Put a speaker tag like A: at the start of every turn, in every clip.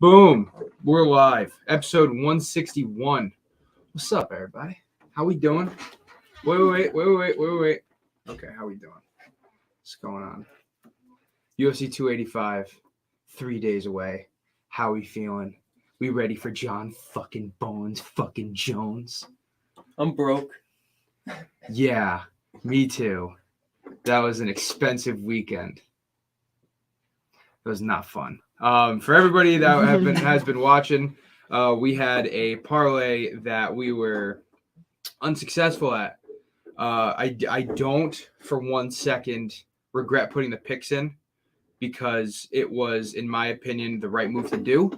A: Boom. We're live. Episode 161. What's up, everybody? How we doing? Wait. Okay, how we doing? What's going on? UFC 285. 3 days away. How we feeling? We ready for John fucking Bones fucking Jones?
B: I'm broke.
A: Yeah, me too. That was an expensive weekend. It was not fun. For everybody that has been watching, we had a parlay that we were unsuccessful at. I don't for 1 second regret putting the picks in because it was, in my opinion, the right move to do.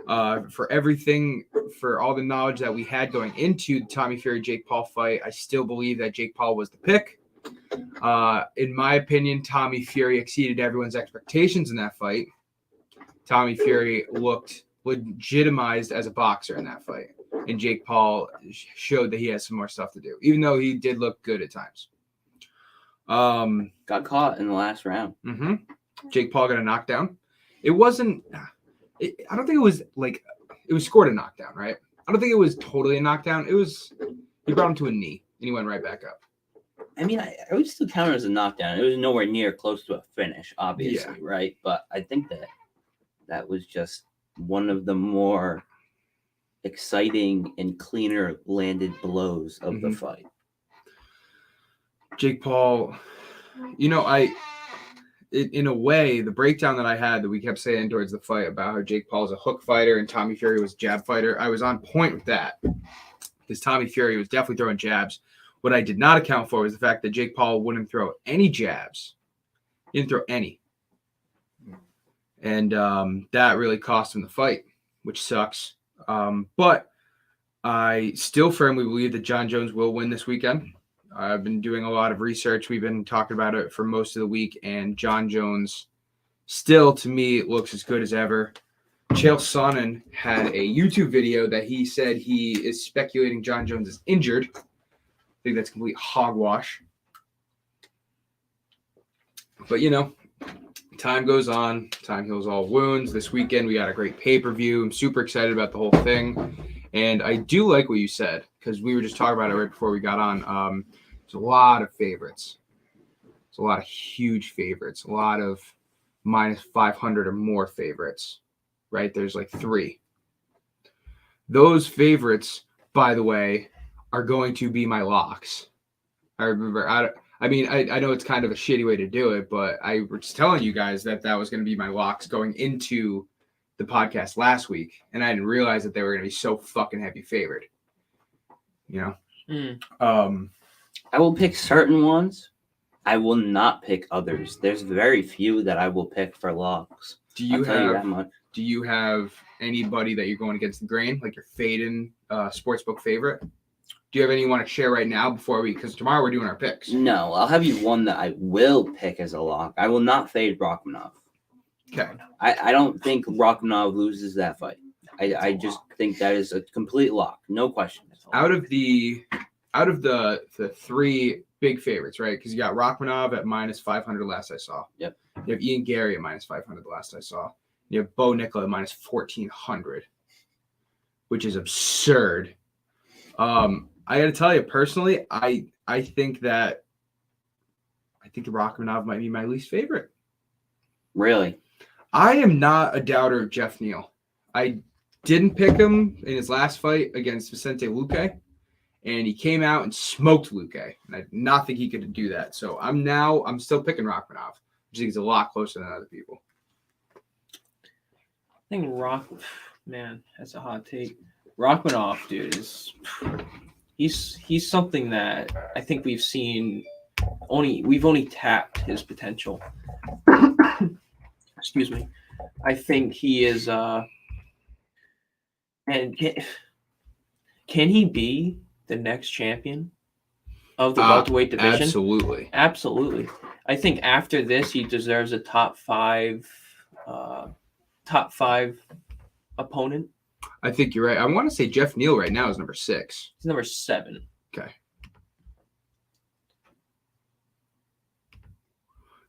A: For everything, for all the knowledge that we had going into the Tommy Fury Jake Paul fight, I still believe that Jake Paul was the pick. In my opinion, Tommy Fury exceeded everyone's expectations in that fight. Tommy Fury looked legitimized as a boxer in that fight. And Jake Paul showed that he has some more stuff to do, even though he did look good at times.
B: Got caught in the last round.
A: Mm-hmm. Jake Paul got a knockdown. It wasn't... I don't think it was like... It was scored a knockdown, right? I don't think it was totally a knockdown. It was... He brought him to a knee, and he went right back up.
B: I mean, I would still count it as a knockdown. It was nowhere near close to a finish, obviously, right? But I think that was just one of the more exciting and cleaner landed blows of the fight.
A: Jake Paul, in a way, the breakdown that I had that we kept saying towards the fight about how Jake Paul is a hook fighter and Tommy Fury was a jab fighter, I was on point with that because Tommy Fury was definitely throwing jabs. What I did not account for was the fact that Jake Paul wouldn't throw any jabs. He didn't throw any. And that really cost him the fight, which sucks. But I still firmly believe that John Jones will win this weekend. I've been doing a lot of research. We've been talking about it for most of the week. And John Jones still, to me, looks as good as ever. Chael Sonnen had a YouTube video that he said he is speculating John Jones is injured. I think that's complete hogwash. But, time goes on. Time heals all wounds. This weekend, we got a great pay-per-view. I'm super excited about the whole thing. And I do like what you said, because we were just talking about it right before we got on. There's a lot of favorites. There's a lot of huge favorites. A lot of minus 500 or more favorites, right? There's like 3. Those favorites, by the way, are going to be my locks. I remember, I know it's kind of a shitty way to do it, but I was telling you guys that was going to be my locks going into the podcast last week, and I didn't realize that they were going to be so fucking heavy favored.
B: I will pick certain ones. I will not pick others. There's very few that I will pick for locks. I'll tell you that much.
A: Do you have anybody that you're going against the grain, like your fading sportsbook favorite? Do you have any you want to share right now because tomorrow we're doing our picks?
B: No, I'll have you one that I will pick as a lock. I will not fade Rachmanov.
A: Okay.
B: I don't think Rachmanov loses that fight. I just think that is a complete lock. No question.
A: Out of the 3 big favorites, right? Because you got Rachmanov at minus 500 last I saw.
B: Yep.
A: You have Ian Gary at minus 500 last I saw. You have Bo Nickal at minus 1,400, which is absurd. I got to tell you personally, I think the Rachmanov might be my least favorite.
B: Really?
A: I am not a doubter of Jeff Neal. I didn't pick him in his last fight against Vicente Luque, and he came out and smoked Luque, and I did not think he could do that. So I'm still picking Rachmanov, which I think is a lot closer than other people.
C: I think that's a hot take. Rachmanov, dude, he's something that I think we've seen we've only tapped his potential. Excuse me. I think he is and can he be the next champion of the welterweight division?
A: Absolutely.
C: I think after this he deserves a top 5 opponent.
A: I think you're right. I want to say Jeff Neal right now is number 6.
C: He's number 7.
A: Okay.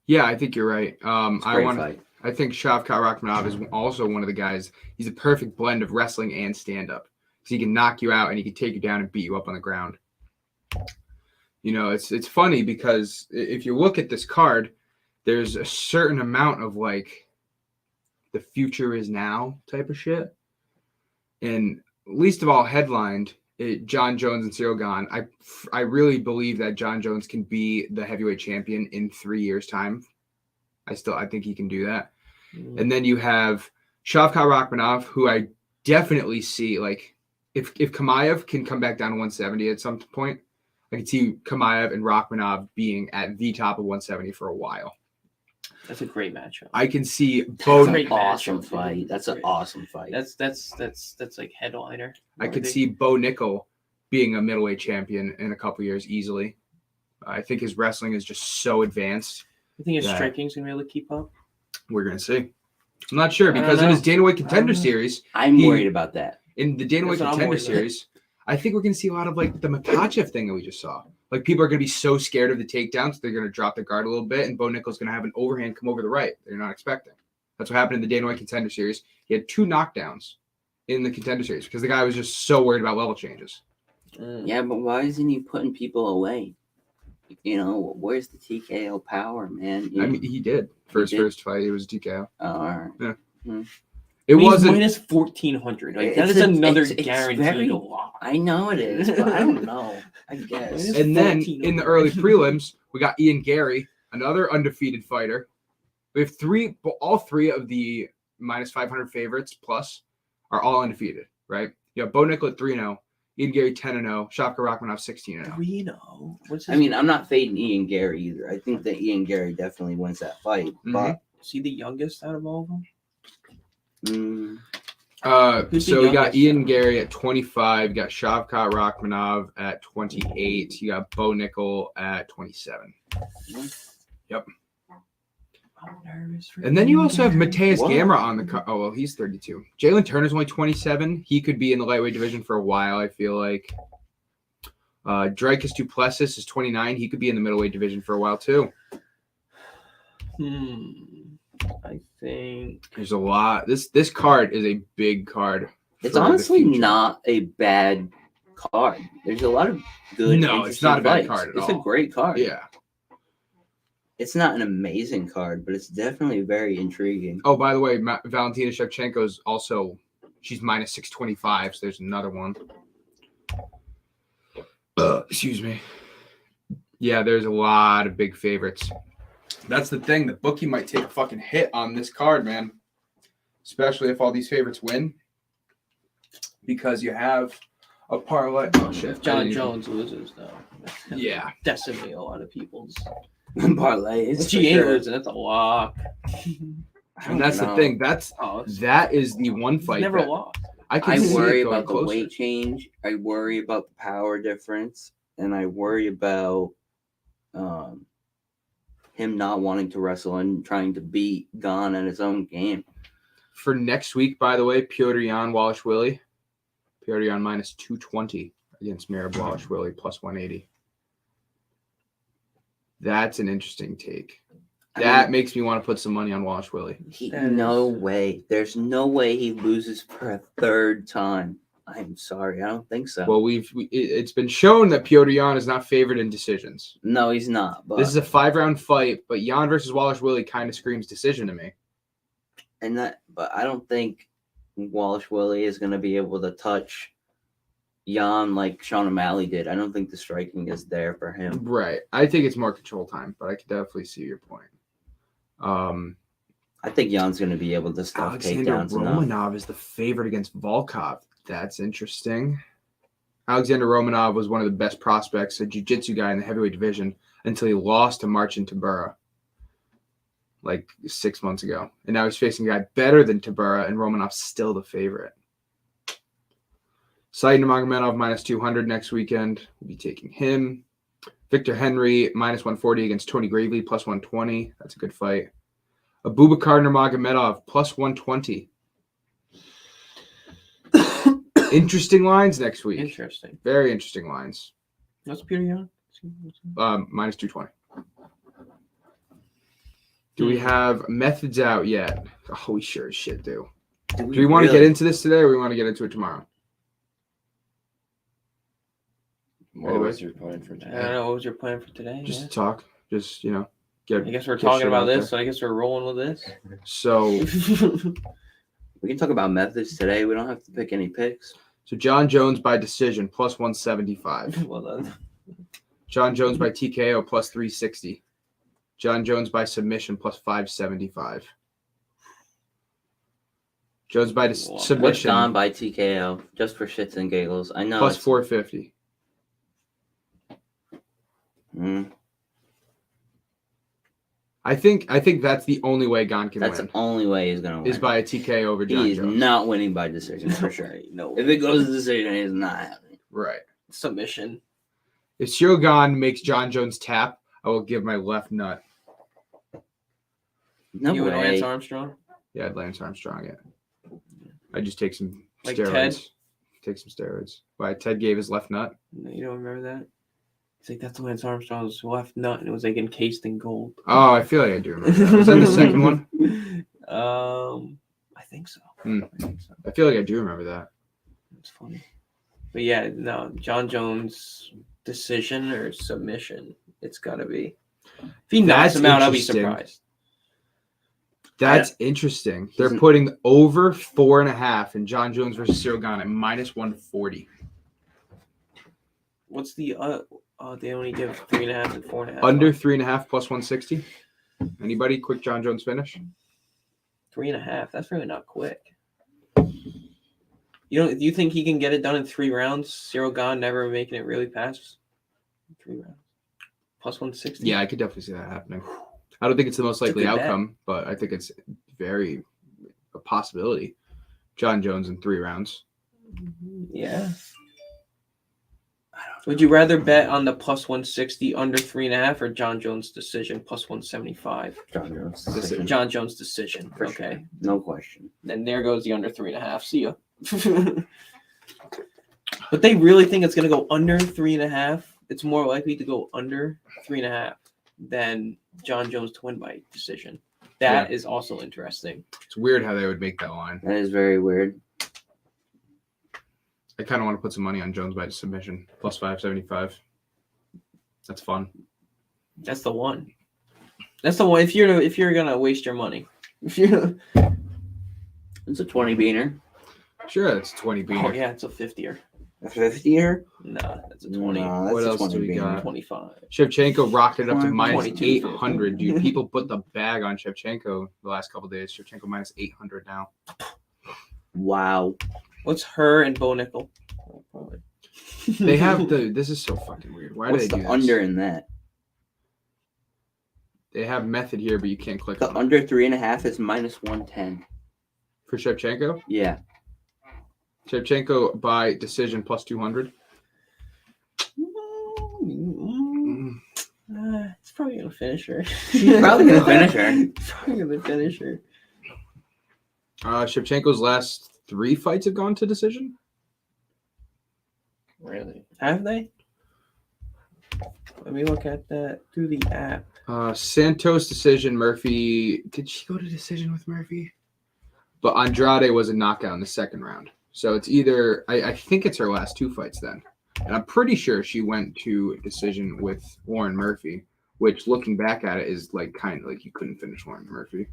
A: Yeah, I think you're right. I I think Shavkat Rakhmonov is also one of the guys. He's a perfect blend of wrestling and stand-up. So he can knock you out and he can take you down and beat you up on the ground. You know, it's funny because if you look at this card, there's a certain amount of like the future is now type of shit. And least of all headlined, John Jones and Cyril Gane. I really believe that John Jones can be the heavyweight champion in 3 years' time. I think he can do that. And then you have Shavkat Rakhmonov, who I definitely see, like, if Kamaev can come back down to 170 at some point, I can see Kamaev and Rakhmonov being at the top of 170 for a while.
C: That's a great matchup.
A: I can see
B: That's
A: both.
B: an
C: Great
B: awesome
C: matchup,
B: fight.
C: dude.
B: That's an awesome fight.
C: That's like headliner.
A: I could see Bo Nickel being a middleweight champion in a couple years easily. I think his wrestling is just so advanced.
C: You think his
A: Yeah.
C: striking's gonna be able to keep up?
A: We're gonna see. I'm not sure
C: I don't
A: because in
C: know.
A: his Dana White Contender
C: I don't know.
A: Series,
B: I'm worried about that.
A: in the Dana White
C: That's what I'm
A: Contender
C: worried about.
A: Series, I think we're gonna see a lot of like the Makachev thing that we just saw. Like people are gonna be so scared of the takedowns, they're gonna drop the guard a little bit, and Bo Nickel's gonna have an overhand come over the right. They're not expecting. That's what happened in the Dana White Contender Series. He had 2 knockdowns in the Contender Series because the guy was just so worried about level changes.
B: Yeah, but why isn't he putting people away? You know, where's the TKO power, man?
A: I mean, he did for his
B: He did?
A: first fight. It was TKO.
B: All right.
A: It
C: He's
A: wasn't.
C: minus 1,400. Like that
B: It's
C: is
B: a-
C: another
B: it's
C: guaranteed
B: very-
C: loss.
B: I know it is, but I don't know. I guess.
C: It's
A: And then
C: 14
A: in the
C: over.
A: early prelims, we got Ian Gary, another undefeated fighter. We have all three of the minus 500 favorites plus are all undefeated, right? You have Bo Nickel at 3-0, Ian Gary 10-0, Shavkat Rakhmonov 16-0.
C: 3-0. What's his
B: I mean, I'm not fading Ian Gary either. I think that Ian Gary definitely wins that fight. But
C: Is he the youngest out of all of them? Who's the
A: So we got
C: youngest?
A: Ian Gary at 25, you got Shavkat Rakhmonov at 28, you got Bo Nickel at 27.
C: I'm nervous for
A: And then you also have
C: Gary.
A: Mateus
B: What?
A: Gamera on the card. Oh, well, he's 32. Jalen Turner's only 27. He could be in the lightweight division for a while, I feel like. Dricus Duplessis is 29. He could be in the middleweight division for a while, too.
C: I think
A: There's a lot. This card is a big card.
B: it's
A: for the
B: honestly
A: future.
B: not a bad card. There's a lot of good.
A: No, it's not a bad
B: interesting
A: card
B: fights.
A: at
B: It's
A: all.
B: a great card.
A: Yeah.
B: It's not an amazing card, but it's definitely very intriguing.
A: Oh, by the way, Valentina Shevchenko is also, she's minus 625, so there's another one. Excuse me. Yeah, there's a lot of big favorites. That's the thing. The bookie might take a fucking hit on this card, man. Especially if all these favorites win. Because you have a parlay. Oh, shit.
C: if John Jones loses, though, that's gonna
A: Yeah.
C: decimate a lot of people's.
B: Parlay.
C: If G8 losing, that's a lock.
A: And that's the thing. That is the one
C: He's
A: fight
C: never
A: that
C: lost.
A: I can
B: I
A: see
B: worry
A: it going
B: about the
A: closer.
B: weight change. I worry about the power difference, and I worry about him not wanting to wrestle and trying to beat Gane at his own game.
A: For next week, by the way, Piotr Jan Walsh-Willie. Piotr Jan minus 220 against Merab Walsh-Willie plus 180. That's an interesting take. That makes me want to put some money on Walsh-Willie.
B: No way. There's no way he loses for a third time. I'm sorry. I don't think so.
A: Well, it's been shown that Piotr Jan is not favored in decisions.
B: No, he's not. But
A: This is a 5-round fight, but Jan versus Walsh-Willie kind of screams decision to me.
B: but I don't think Walsh-Willie is going to be able to touch Jan like Sean O'Malley did. I don't think the striking is there for him.
A: Right. I think it's more control time, but I could definitely see your point.
B: I think Jan's going to be able to stuff
A: Alexander
B: takedowns enough.
A: Romanov is the favorite against Volkov. That's interesting. Alexander Romanov was one of the best prospects, a jiu-jitsu guy in the heavyweight division, until he lost to Marcin Tybura like 6 months ago. And now he's facing a guy better than Tybura, and Romanov's still the favorite. Said Nurmagomedov minus 200 next weekend. We'll be taking him. Victor Henry minus 140 against Tony Gravely plus 120. That's a good fight. Abubakar Nurmagomedov plus 120. Interesting lines next week.
C: Interesting.
A: Very interesting lines.
C: What's Peter Young?
A: Minus 220. Do we have methods out yet? Oh, we sure as shit do.
B: Do
A: Do we want to get into this today, or we want to get into it tomorrow?
D: What was your plan for
C: I don't
D: today?
C: know. What was your plan for today?
A: Just
C: Yeah.
A: talk. Just get.
C: I guess we're
A: get
C: talking
A: shit
C: about
A: out
C: this, so
A: there.
C: I guess we're rolling with this.
A: So
B: We can talk about methods today. We don't have to pick any picks.
A: John Jones by decision plus 175.
C: Well done.
A: John Jones by TKO plus 360. John Jones by submission plus 575. Jones by
C: What's
B: What's
A: submission
B: gone by TKO? Just for shits and giggles. I know.
A: plus
B: it's-
A: 450.
B: Mm,
A: I think that's the only way Gon can
B: that's
A: win.
B: the only way he's gonna win.
A: Is by a TKO over John
B: He is
A: Jones.
B: not winning by decision for sure.
C: No
B: If it goes to decision, he's not happening.
A: Right.
C: submission.
A: If Shogun makes John Jones tap, I will give my left nut.
B: No
C: You and
B: way.
C: Lance Armstrong.
A: Yeah, I'd Lance Armstrong it. I just take some
C: Like
A: steroids.
C: Ted?
A: Take some steroids. Why Ted gave his left nut?
C: No, you don't remember that? It's like that's Lance Armstrong's left nut, and it was like encased in gold.
A: Oh, I feel like I do remember that. Was that the second one?
C: I think so.
A: Hmm.
C: I think so.
A: I feel like I do remember that.
C: It's funny. But yeah, no, John Jones decision or submission. It's gotta be. If he knocks
A: That's
C: him out, I'll be
A: interesting.
C: surprised.
A: That's interesting. They're
B: He's an-
A: putting over 4.5 in John Jones versus Shogun at minus 140.
C: What's the they only give 3.5 and 4.5.
A: Under 3.5 plus 160. Anybody? Quick John Jones finish.
C: 3.5. That's really not quick. Do you think he can get it done in 3 rounds? Cyril Gane never making it really past 3 rounds. Plus 160.
A: Yeah, I could definitely see that happening. I don't think it's the most
C: It's a
A: likely
C: good bet.
A: outcome, but I think it's very a possibility. John Jones in 3 rounds.
C: Yeah. Would you rather bet on the plus 160 under 3.5 or John Jones decision plus 175?
B: John Jones.
A: Decision.
B: Decision.
C: John Jones decision.
B: For
C: Okay.
B: sure. No question.
C: Then there goes the under 3.5. See ya. But they really think it's going to go under 3.5. It's more likely to go under 3.5 than John Jones to win by decision. That is also interesting.
A: It's weird how they would make that line.
B: That is very weird.
A: I kind of want to put some money on Jones by submission plus 575. That's fun.
C: That's the one. That's the one. If you're gonna waste your money, if you
B: It's a 20 beaner.
A: Sure, that's 20 beaner.
C: oh yeah, it's a 50er.
B: A 50er?
C: Nah, that's a 20.
B: No, that's
A: What
B: a
A: else
B: 20
A: do we
B: beaner.
A: got?
C: 25.
A: Shevchenko rocketed up to minus
C: 22.
A: 800. Dude, people put the bag on Shevchenko the last couple days. Shevchenko minus 800 now.
B: Wow.
C: What's her and Bo Nickel? Oh, probably.
A: They have this is so fucking weird. Why
B: What's
A: do they do
B: the
A: this?
B: under in that?
A: They have method here, but you can't click
B: The
A: on it.
B: under 3.5 is minus 110.
A: For Shevchenko.
B: Yeah.
A: Shevchenko by decision plus 200.
C: It's probably gonna finish her.
B: She's probably gonna finish her.
C: It's probably gonna finish her.
A: Shevchenko's last 3 fights have gone to decision.
D: Really?
C: Have they? Let me look at that through the app.
A: Santos decision. Murphy. Did she go to decision with Murphy? But Andrade was a knockout in the second round. So it's either I think it's her last 2 fights then. And I'm pretty sure she went to decision with Warren Murphy, which looking back at it is like kind of like you couldn't finish Warren Murphy.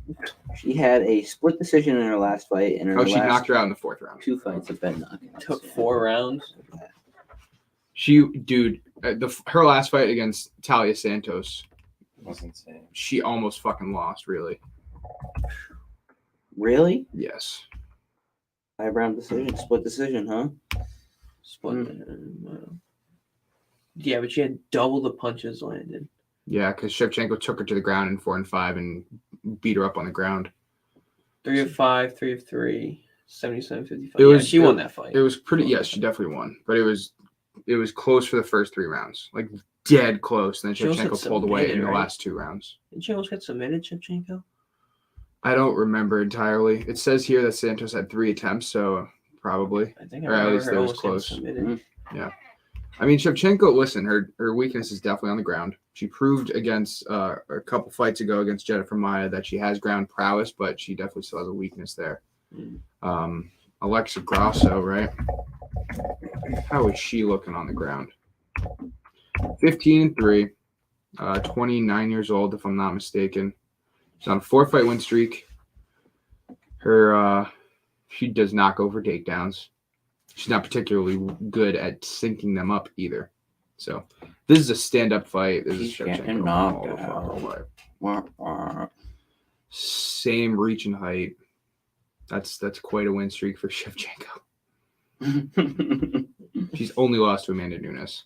B: She had a split decision in her last fight, and her
A: Oh, she
B: last
A: knocked her out in the 4th round.
B: 2 fights have been knockouts.
C: Took
B: Yeah.
C: 4 rounds.
A: Her last fight against Talia Santos,
D: That's insane.
A: she almost fucking lost, really.
B: Really?
A: Yes.
B: 5 round decision, split decision, huh?
C: Split. Yeah, but she had double the punches landed.
A: Yeah, because Shevchenko took her to the ground in 4 and 5 and beat her up on the ground.
C: 3 of 5, 3 of 3, 77-55.
A: It was-
C: she won that fight.
A: It was pretty. Yes, she definitely won, but it was close for the first 3 rounds, like dead close. And then
C: She also
A: Shevchenko
C: got
A: pulled away in
C: submitted,
A: the
C: right?
A: last 2 rounds.
C: Did she almost get submitted, Shevchenko?
A: I don't remember entirely. It says here that Santos had 3 attempts, so probably.
C: I think I
A: Or at
C: remember
A: least
C: her
A: that was
C: almost getting
A: close.
C: submitted.
A: I mean, Shevchenko, listen, her weakness is definitely on the ground. She proved against a couple fights ago against Jennifer Maia that she has ground prowess, but she definitely still has a weakness there. Alexa Grasso, right? How is she looking on the ground? 15-3, 29 years old, if I'm not mistaken. She's on a 4-fight win streak. She does not go for takedowns. She's not particularly good at syncing them up either. So this is a stand-up fight. This is Shevchenko all the fucking way. Same reach and height. That's quite a win streak for Shevchenko. She's only lost to Amanda Nunes.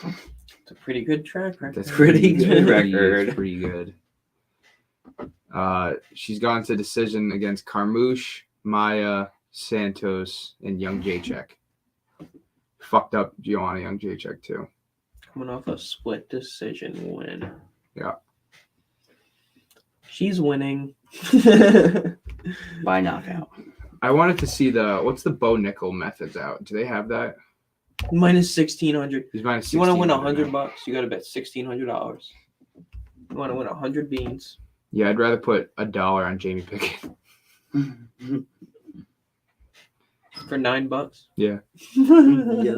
C: It's a pretty good track record.
A: That's
B: Pretty good record.
A: It's pretty good. She's gone to decision against Carmouche, Maya, Santos, and Young Jacek. Fucked up Joanna Young Jacek too.
C: Coming off a split decision win.
A: Yeah.
C: She's winning.
B: By knockout.
A: I wanted to see what's the Bo Nickel methods out? Do they have that?
C: Minus 1,600.
A: He's minus.
C: You want to win
A: $1,600
C: $100? You got to bet $1,600. You want to win 100 beans?
A: Yeah, I'd rather put $1 on Jamie Pickett.
C: For $9?
A: Yeah.
B: Yeah.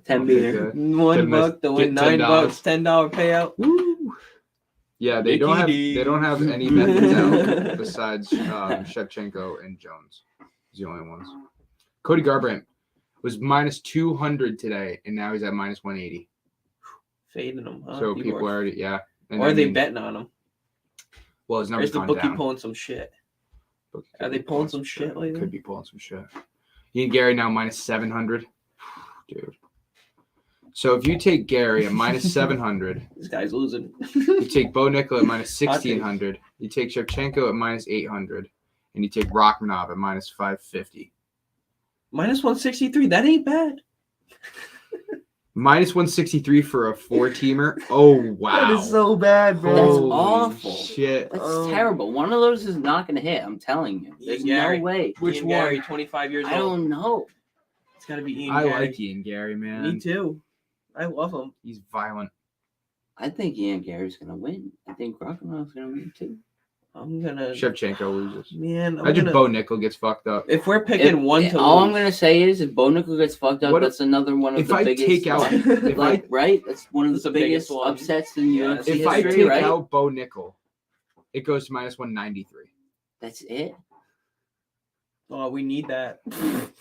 B: 10 beer.
C: $1 to win
A: Get
C: $9, $10 payout.
A: Woo! Yeah, they don't have any methods out besides Shevchenko and Jones. He's the only ones. Cody Garbrandt was minus 200 today, and now he's at minus 180.
C: Fading them, huh?
A: So people are already, yeah. And
C: or are they betting on him?
A: Well, his
C: Or
A: numbers
C: is the
A: gone
C: bookie
A: down.
C: pulling some shit?
A: Bookie
C: Are
A: could
C: they
A: be
C: pulling some shit lately?
A: Could be pulling some shit. Ian Gary now minus 700. Dude. So if you take Gary at minus 700,
C: This guy's losing.
A: you take Bo Nickel at minus 1,600, you take Shevchenko at minus 800, and you take Rachmanov at minus 550.
C: Minus 163. That ain't bad.
A: Minus 163 for a 4-teamer. Oh, wow.
C: That is so bad, bro.
B: That's
A: Holy
B: awful.
A: Shit.
B: That's
C: Oh.
B: terrible. One of those is not going to hit. I'm telling you. There's
C: Gary.
B: no way.
C: Which
A: Ian
C: one?
A: Gary,
C: Gary, 25 years
B: I
C: old.
B: don't know.
C: It's got to be Ian
A: I
C: Gary.
A: like Ian Gary, man.
C: Me too. I love him.
A: He's violent.
B: I think Ian Gary's going to win. I think Rachmanov's going to win too.
C: I'm gonna.
A: Shevchenko loses.
C: Man, I'm
A: Imagine
C: gonna.
A: Bo Nickel gets fucked up.
C: If we're picking one to
B: all I'm
C: lose,
B: going to say is if Bo Nickel gets fucked up,
A: What
B: that's another one of
A: if
B: the
A: I
B: biggest.
A: take out- if
B: like, right? That's one of
C: That's
B: the
C: the biggest
B: biggest
C: one.
B: upsets in
C: Yeah,
B: UFC
A: If I
B: history,
A: take
B: right?
A: out Bo Nickel, it goes to minus 193.
B: That's it.
C: oh, we need that.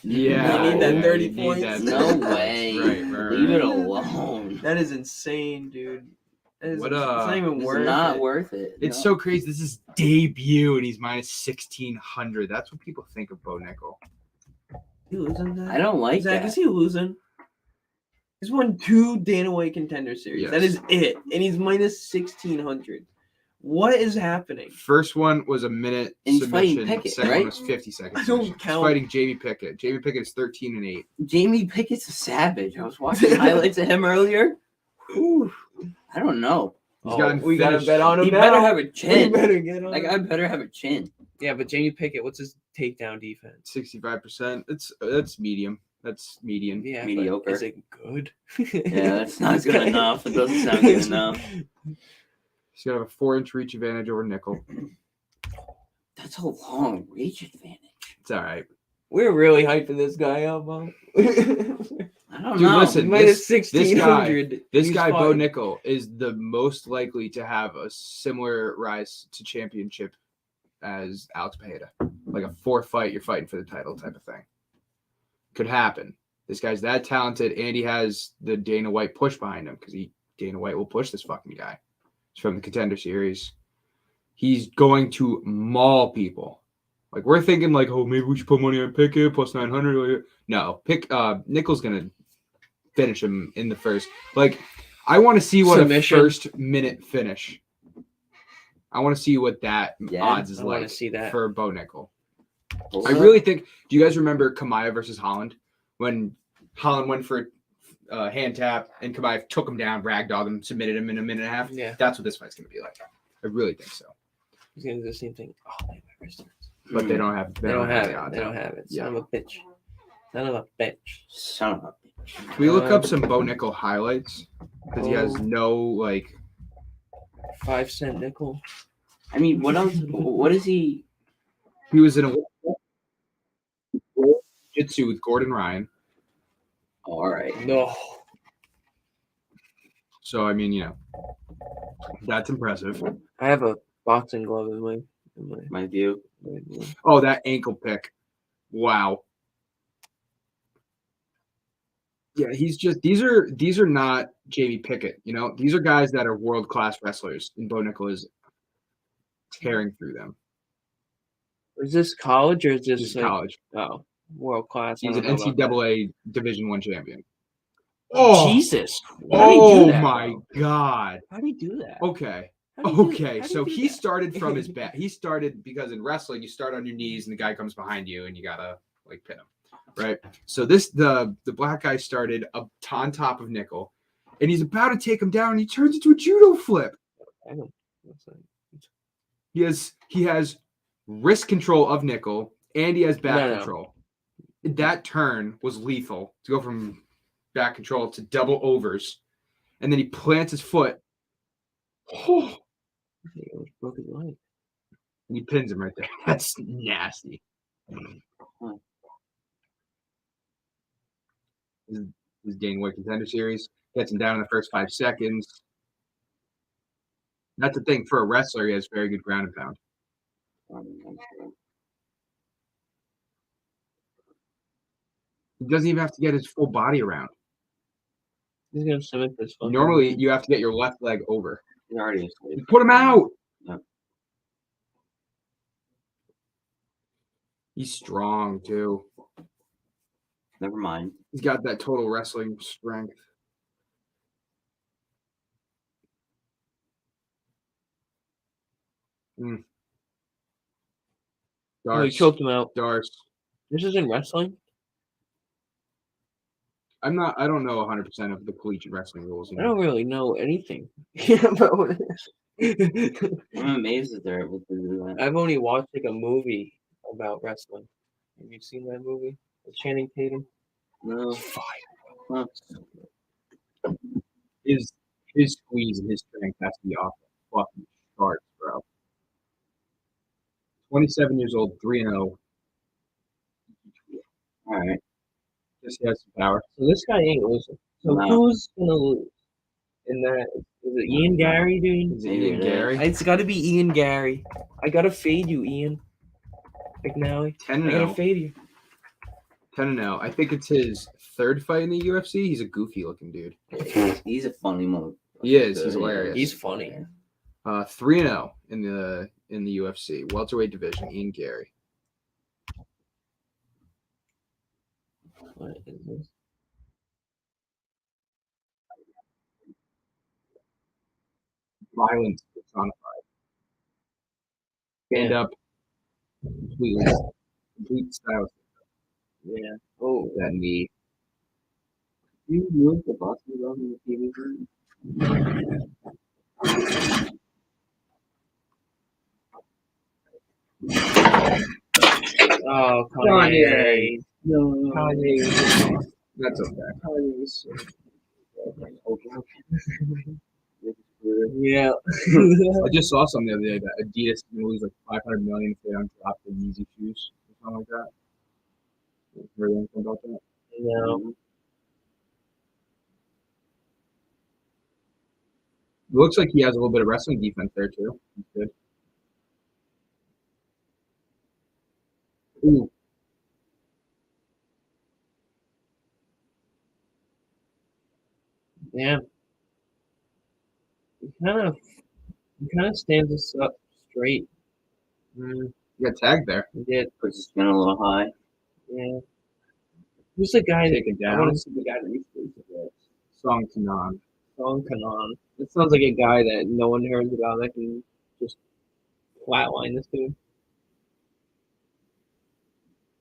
A: Yeah.
C: We need that
A: yeah,
C: 30
A: you need
C: points.
A: that
B: No
A: 30 points.
B: way.
A: Right.
B: Leave it alone.
C: That is insane, dude. That is,
A: What,
C: it's not even
B: It's
C: worth
B: not
C: it.
B: worth it.
A: It's
B: No.
A: so crazy. This is debut, and he's minus 1,600. That's what people think of Bo Nickel.
C: He losing that?
B: I don't like
C: Zach,
B: that.
C: is he losing? He's won 2 Dana White Contender Series.
A: Yes.
C: That is it. And he's minus 1,600. What is happening?
A: First one was a minute
B: And he's fighting
A: submission.
B: Pickett,
A: Second
B: right?
A: one was 50 seconds.
C: I don't
A: submission. He's
C: count.
A: fighting Jamie Pickett. Jamie Pickett is 13-8.
B: Jamie Pickett's a savage. I was watching highlights of him earlier. Ooh, I don't know.
A: He's gotten
C: we gotta
A: finished.
C: bet on him
B: He
C: now.
B: better have a
C: We
B: chin.
C: better get on
B: Like
C: him.
B: I better have a chin.
C: Yeah, but Jamie Pickett, what's his takedown defense?
A: 65%. That's medium. That's median.
C: Yeah,
B: Mediocre.
C: But is it good?
B: Yeah, that's not good enough. It doesn't sound good enough.
A: He's got a 4-inch reach advantage over Nickel.
B: That's a long reach advantage.
A: It's all right.
C: We're really hyping this guy up, huh?
B: I don't
A: Dude,
B: know.
A: listen,
C: Minus
A: this
C: 1,600.
A: This
C: He's
A: guy, Bo
C: fine.
A: Nickel, is the most likely to have a similar rise to championship as Alex Pereira. Like a 4-fight, you're fighting for the title type of thing. Could happen. This guy's that talented, and he has the Dana White push behind him because Dana White will push this fucking guy. He's from the Contender Series. He's going to maul people. Like, we're thinking, like, oh, maybe we should put money on Pickett plus 900. No, Nickel's going to finish him in the first. Like, I want to see what
C: Submission.
A: a first-minute finish. I want to see what that
B: Yeah,
A: odds is
C: I wanna
A: like
C: see that.
A: for Bo Nickel.
B: Hold
A: I
B: up.
A: really think. Do you guys remember Kamaya versus Holland when Holland went for a hand tap and Kamaya took him down, ragdolled him, submitted him in a minute and a half?
C: Yeah,
A: That's what this fight's gonna be like. I really think so.
C: he's gonna do the same thing. Oh, man, my wrist hurts.
A: But they don't have.
C: They don't have
A: the
C: it.
A: odds.
C: They don't have it.
A: Yeah.
C: Son of a bitch. Son of a bitch.
B: Son of a bitch.
A: Can we look up some Bo Nickel highlights? Because he has no, like...
C: 5-cent nickel.
B: I mean, what else? What is he?
A: He was in a jiu-jitsu with Gordon Ryan.
B: All right.
C: No.
A: So, I mean, you know, that's impressive.
C: I have a boxing glove in my
B: My view.
A: Oh, that ankle pick. Wow. Yeah, he's just these are not Jamie Pickett, you know. These are guys that are world-class wrestlers, and Bo Nickel is tearing through them.
C: Is this college or is this
A: This is
C: like
A: college.
C: world class?
A: He's an
C: I don't know about
A: NCAA Division I champion.
C: that.
A: Oh,
C: Jesus! How do you do
A: oh
C: that,
A: my
C: bro?
A: God.
C: How do you do that?
A: Okay.
C: How do you do-
A: Okay.
C: how do
A: So
C: you do
A: he
C: that?
A: started from his back. He started because in wrestling, you start on your knees and the guy comes behind you and you gotta like pin him. Right. So the black guy started up on top of Nickel and he's about to take him down and he turns into a judo flip.
C: I don't. What's that?
A: He has wrist control of Nickel and he has back
C: No.
A: control. That turn was lethal to go from back control to double overs. And then he plants his foot. Oh,
C: He almost broke his leg.
A: and he pins him right there. That's nasty. This is Dane White Contender Series. Gets him down in the first 5 seconds. That's the thing. For a wrestler, he has very good ground and pound. He doesn't even have to get his full body around.
C: He's gonna submit this. fucking-
A: Normally, you have to get your left leg over.
B: He's already asleep.
A: You put him out.
B: Yeah.
A: He's strong, too.
B: Never mind.
A: He's got that total wrestling strength.
C: Oh, he
A: Darce.
C: choked him out.
A: Darce.
C: This isn't wrestling.
A: I don't know 100% of the collegiate wrestling rules.
C: I don't really know anything about it.
B: I'm amazed that they're able to do that.
C: I've only watched like a movie about wrestling. Have you seen that movie with Channing Tatum?
B: No. Huh.
A: His squeeze and his strength has to be off the fucking charts, bro. 27 years old, 3-0.
B: All right.
A: Just has some power.
C: So this guy ain't losing. So
B: No.
C: who's gonna lose? In that, is it Ian Gary, dude?
A: Is it
B: Maybe
A: Ian
B: it is.
A: Gary?
C: It's got to be Ian Gary. I gotta fade you, Ian McNally.
A: 10-0.
C: I gotta fade you.
A: 10-0. I think it's his third fight in the UFC. He's a goofy looking dude.
B: He's a funny mother.
A: He is. He's hilarious.
C: He's funny.
A: 3-0 in the UFC welterweight division. Ian Gary.
C: What is this?
A: Violence personified. Stand up. Complete style.
C: Yeah. Oh,
A: That knee.
B: You moved the Boston Road in the TV room?
C: oh, Kanye.
B: No.
C: Kanye.
A: That's okay.
C: Kanye's.
B: Okay.
C: Yeah.
A: I just saw something the other day that Adidas is going to lose like $500 million if they don't drop the Yeezy shoes or something like that. Heard anything about that?
C: No.
A: It looks like he has a little bit of wrestling defense there too. He's good. Ooh.
C: Yeah. He kind of stands us up straight.
A: You got tagged there.
C: He did.
B: Puts his spin a little high.
C: Yeah. Who's the guy
A: Take it
C: I want
A: down.
C: to see the guy that used to do this.
A: Song Kanan.
C: Song Kanan. That sounds like a guy that no one heard about that can just flatline this dude.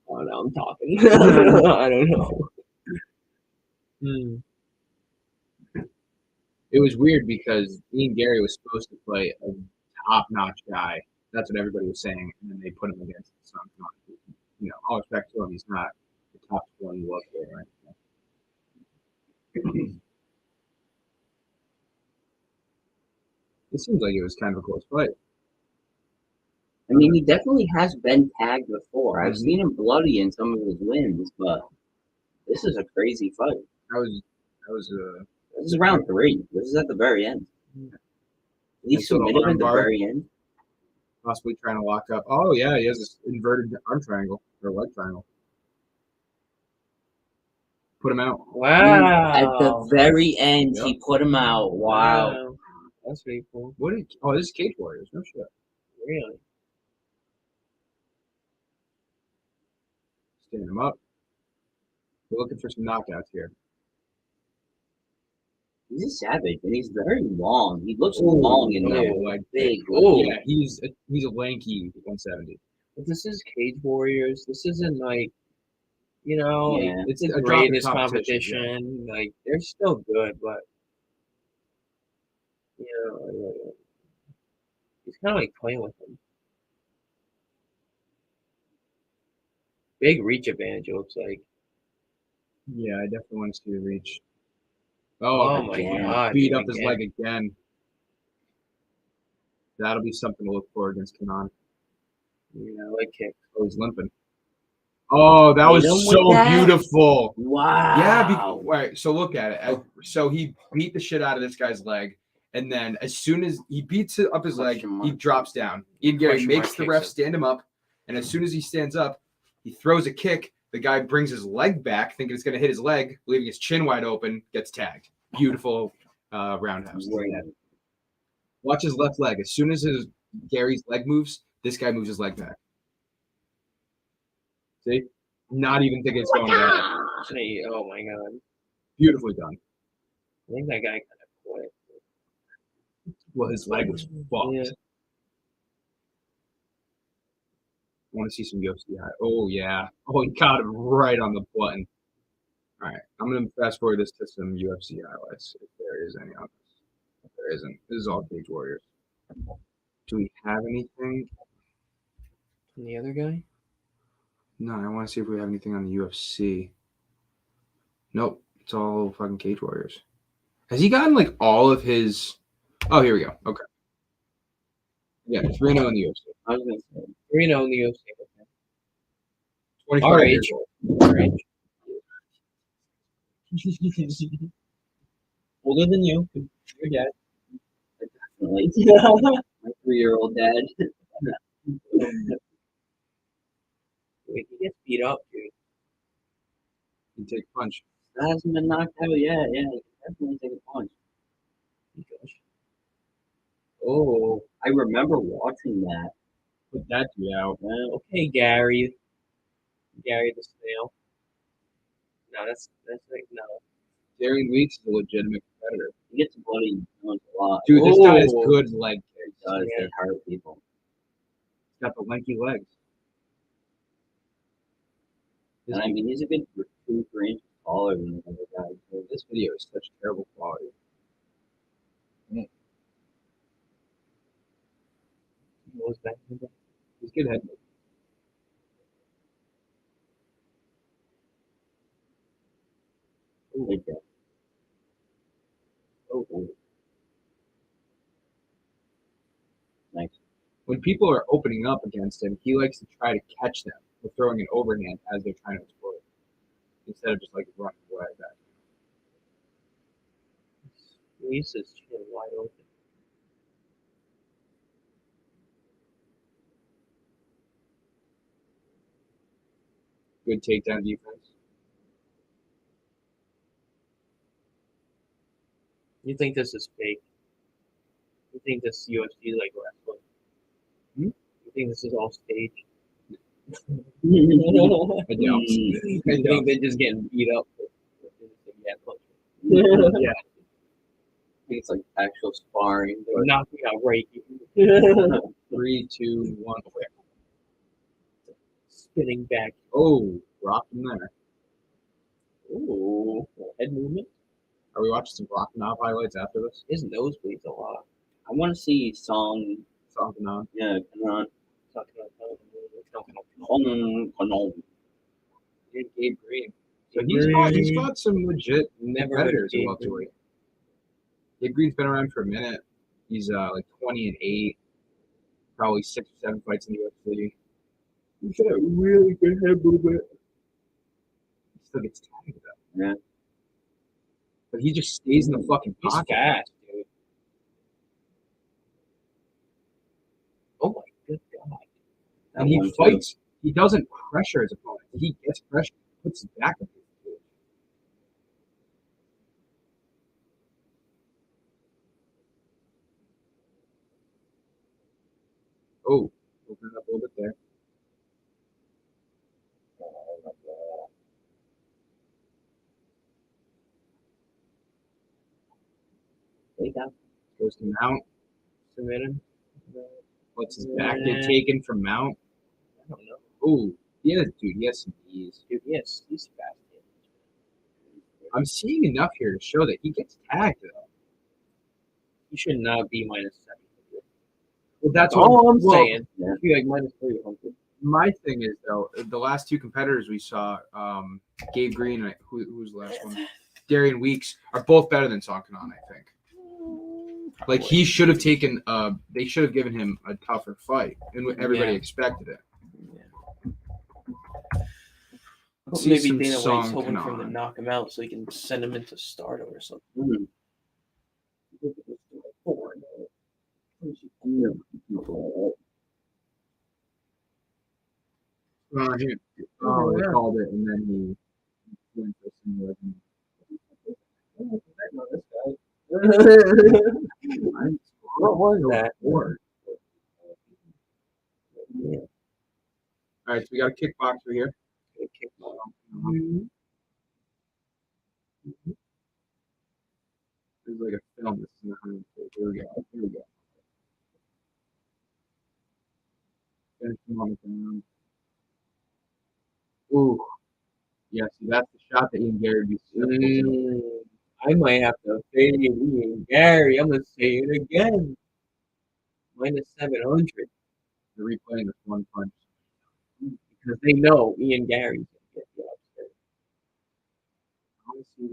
C: Oh no, I'm talking. I don't know.
A: It was weird because Ian Gary was supposed to play a top-notch guy. That's what everybody was saying, and then they put him against Song Kanan. You know, all respect to him, he's not the top one look there, right? It seems like it was kind of a close fight.
B: I mean, he definitely has been tagged before. I've
A: Mhm.
B: seen him bloody in some of his wins, but this is a crazy fight.
A: That was
B: This is round 3. This is at the very end. He
A: Nice little
B: submitted
A: arm
B: at the
A: bar.
B: very end.
A: possibly trying to lock up. Oh yeah, he has this inverted arm triangle or leg triangle. Put him out.
C: Wow.
B: At the very end,
A: Yep.
B: he put him out. Wow.
C: That's pretty cool.
A: What did? Oh, this is Cage Warriors. No shit.
C: Really?
A: Stand him up. We're looking for some knockouts here.
B: He's a savage, and he's very long. He looks
A: Ooh,
B: long in
A: yeah,
B: that
A: like
B: big.
C: Oh.
A: Yeah, he's a lanky 170.
C: But this is Cage Warriors. This isn't like, you know, like,
B: Yeah.
C: it's
A: a
C: the
A: drop in
C: greatest
A: competition,
C: competition. Like, they're still good, but, you know, he's kind of like playing with him. Big reach advantage, it looks like.
A: Yeah, I definitely want to see the reach.
C: Oh,
A: Oh,
C: my
B: again.
C: God.
A: beat
C: dude,
A: up his
C: again.
A: leg again. That'll be something to look for against Kanan.
C: Yeah, leg kick.
A: Oh, he's limping. Oh, that was
B: Hit him with
A: so
B: that?
A: beautiful.
B: Wow.
A: Yeah, right. So look at it. So he beat the shit out of this guy's leg, and then as soon as he beats up his leg,
B: Question
A: he
B: mark.
A: drops down. Ian Gary
C: Question mark
A: makes the
C: kicks
A: ref
C: him.
A: stand him up, and as soon as he stands up, he throws a kick. The guy brings his leg back, thinking it's going to hit his leg, leaving his chin wide open. Gets tagged. Beautiful roundhouse.
B: Great.
A: Watch his left leg. As soon as Gary's leg moves, this guy moves his leg back. See? Not even thinking it's going to that.
C: Say, oh, my God.
A: Beautifully done.
C: I think that guy kind of quit.
A: Well, his leg was fucked.
C: Yeah.
A: I want to see some UFC high. Oh, yeah. Oh, he got him right on the button. All right. I'm going to fast forward this to some UFC highlights if there is any on this. If there isn't, this is all Cage Warriors. Do we have anything?
C: And the other guy?
A: No, I want to see if we have anything on the UFC. Nope. It's all fucking Cage Warriors. Has he gotten like all of his. Oh, here we go. Okay. Yeah, 3-0 in the UFC.
B: I was going to say.
C: 3-0 in the UFC.
A: 25 years
C: RH.
A: old.
C: RH. Older than you. Your dad.
B: Definitely. My 3-year-old dad.
C: Wait, he gets beat up, dude.
A: He take a punch.
B: That hasn't been knocked out yet. Yeah, he can definitely take a punch.
C: Oh,
B: I remember watching that.
A: Put that dude out.
C: okay, Gary. Gary the snail. No, that's like no.
A: Darian Weeks is a legitimate competitor.
B: He gets bloody nose a lot.
A: Dude, this guy has
C: Oh.
A: good leg kicks.
B: He does.
C: Yeah.
B: They hurt people.
A: He's got the lanky legs.
B: And I mean, he's a good 2-3 inches taller than the other guys. So
A: This video is such terrible quality.
C: What was that?
A: He's good head.
B: like that.
C: Oh,
B: Nice.
A: When people are opening up against him, he likes to try to catch them with throwing an overhand as they're trying to explode, instead of just like running away back.
C: squeeze his chin wide open.
A: Good takedown defense.
C: You think this is fake? You think this UFC like wrestling?
A: Hmm?
C: You think this is all staged?
A: I
B: Mm.
A: don't.
C: You
A: I
C: think
A: don't.
C: they're just getting beat up? Yeah, punch.
A: Yeah.
B: I think it's like actual sparring.
C: They're knocking out Reiki.
A: 3, 2, 1.
C: Spinning back.
A: Oh, rock him there.
C: Ooh, head movement.
A: Are we watching some Rock Knob highlights after this?
C: His nose bleeds a lot.
B: I want to see Song.
A: Something on.
B: Yeah, Kanan.
C: Talking about
B: Kanan.
C: Gabe Green.
A: So he's fought some legit competitors at welterweight. Gabe Green's been around for a minute. He's like 20-8, probably 6 or 7 fights in the UFC. He's got a really good head movement. He still gets tagged though.
B: Yeah.
A: But he just stays in the fucking
C: He's
A: pocket.
C: fast, dude. Oh my good god.
A: And he fights. He doesn't pressure his opponent. He gets pressure, puts his back up. Oh, open it up a little bit there. Goes to Mount.
C: Submit him.
A: Lets his back get taken from Mount.
C: I don't know.
A: Oh, he has some knees.
C: Dude, yes, he's fast.
A: I'm seeing enough here to show that he gets tagged though.
C: He should not be -700.
A: Well, that's
C: all I'm
A: well,
C: saying.
B: Yeah.
C: Should be like -300.
A: My thing is though, the last 2 competitors we saw, Gabe Green and who's the last one? Darian Weeks are both better than Song Kanan, I think. Like he should have taken they should have given him a tougher fight, and everybody
C: Yeah.
A: expected it.
C: Well,
A: See
C: maybe
A: some
C: Dana White's
A: Song
C: hoping for him to
A: Kanan.
C: knock him out so he can send him into Stardom or something.
B: Mhm.
A: They called it, and then he went for some weapon.
C: What was that?
A: All right, so we got a kickboxer here. There's like a film. This is not here we go. Here we go. Finish him on the ground. Ooh. Yeah, see, that's the shot that Ian Gary would be susceptible to.
C: I might have to fade Ian Gary. I'm gonna say it again. -700
A: They're replaying this one punch.
C: because they know Ian Gary's gonna get the upset.
A: Honestly,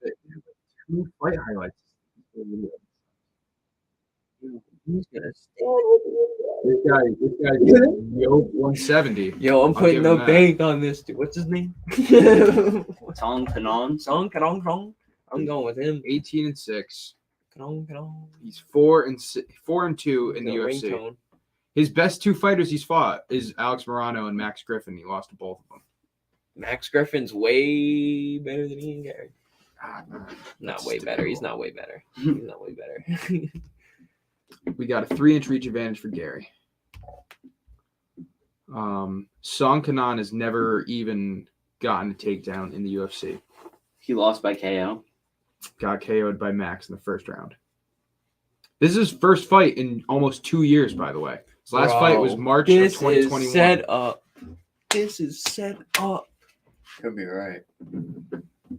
A: there's 2 fight highlights.
C: He's gonna stand with Ian Gary.
A: This guy's yoke 170.
C: Yo, I'm
A: I'll
C: putting
A: give
C: no
A: him that.
C: bank on this dude. What's his name?
B: Song Kanan.
C: Song Kanong. I'm going with him.
A: 18-6.
C: Kanong.
A: He's 4-2 in the UFC.
C: Ringtone.
A: His best 2 fighters he's fought is Alex Morano and Max Griffin. He lost to both of them.
C: Max Griffin's way better than Ian Gary.
A: Man.
C: Not way better. He's not way better. He's not way better.
A: We got a 3-inch reach advantage for Gary. Song Kanan has never even gotten a takedown in the UFC.
B: He lost by KO.
A: Got KO'd by Max in the first round. This is his first fight in almost 2 years, by the way. His last fight was March of 2021.
C: Is set up. This is set up.
D: Could be right.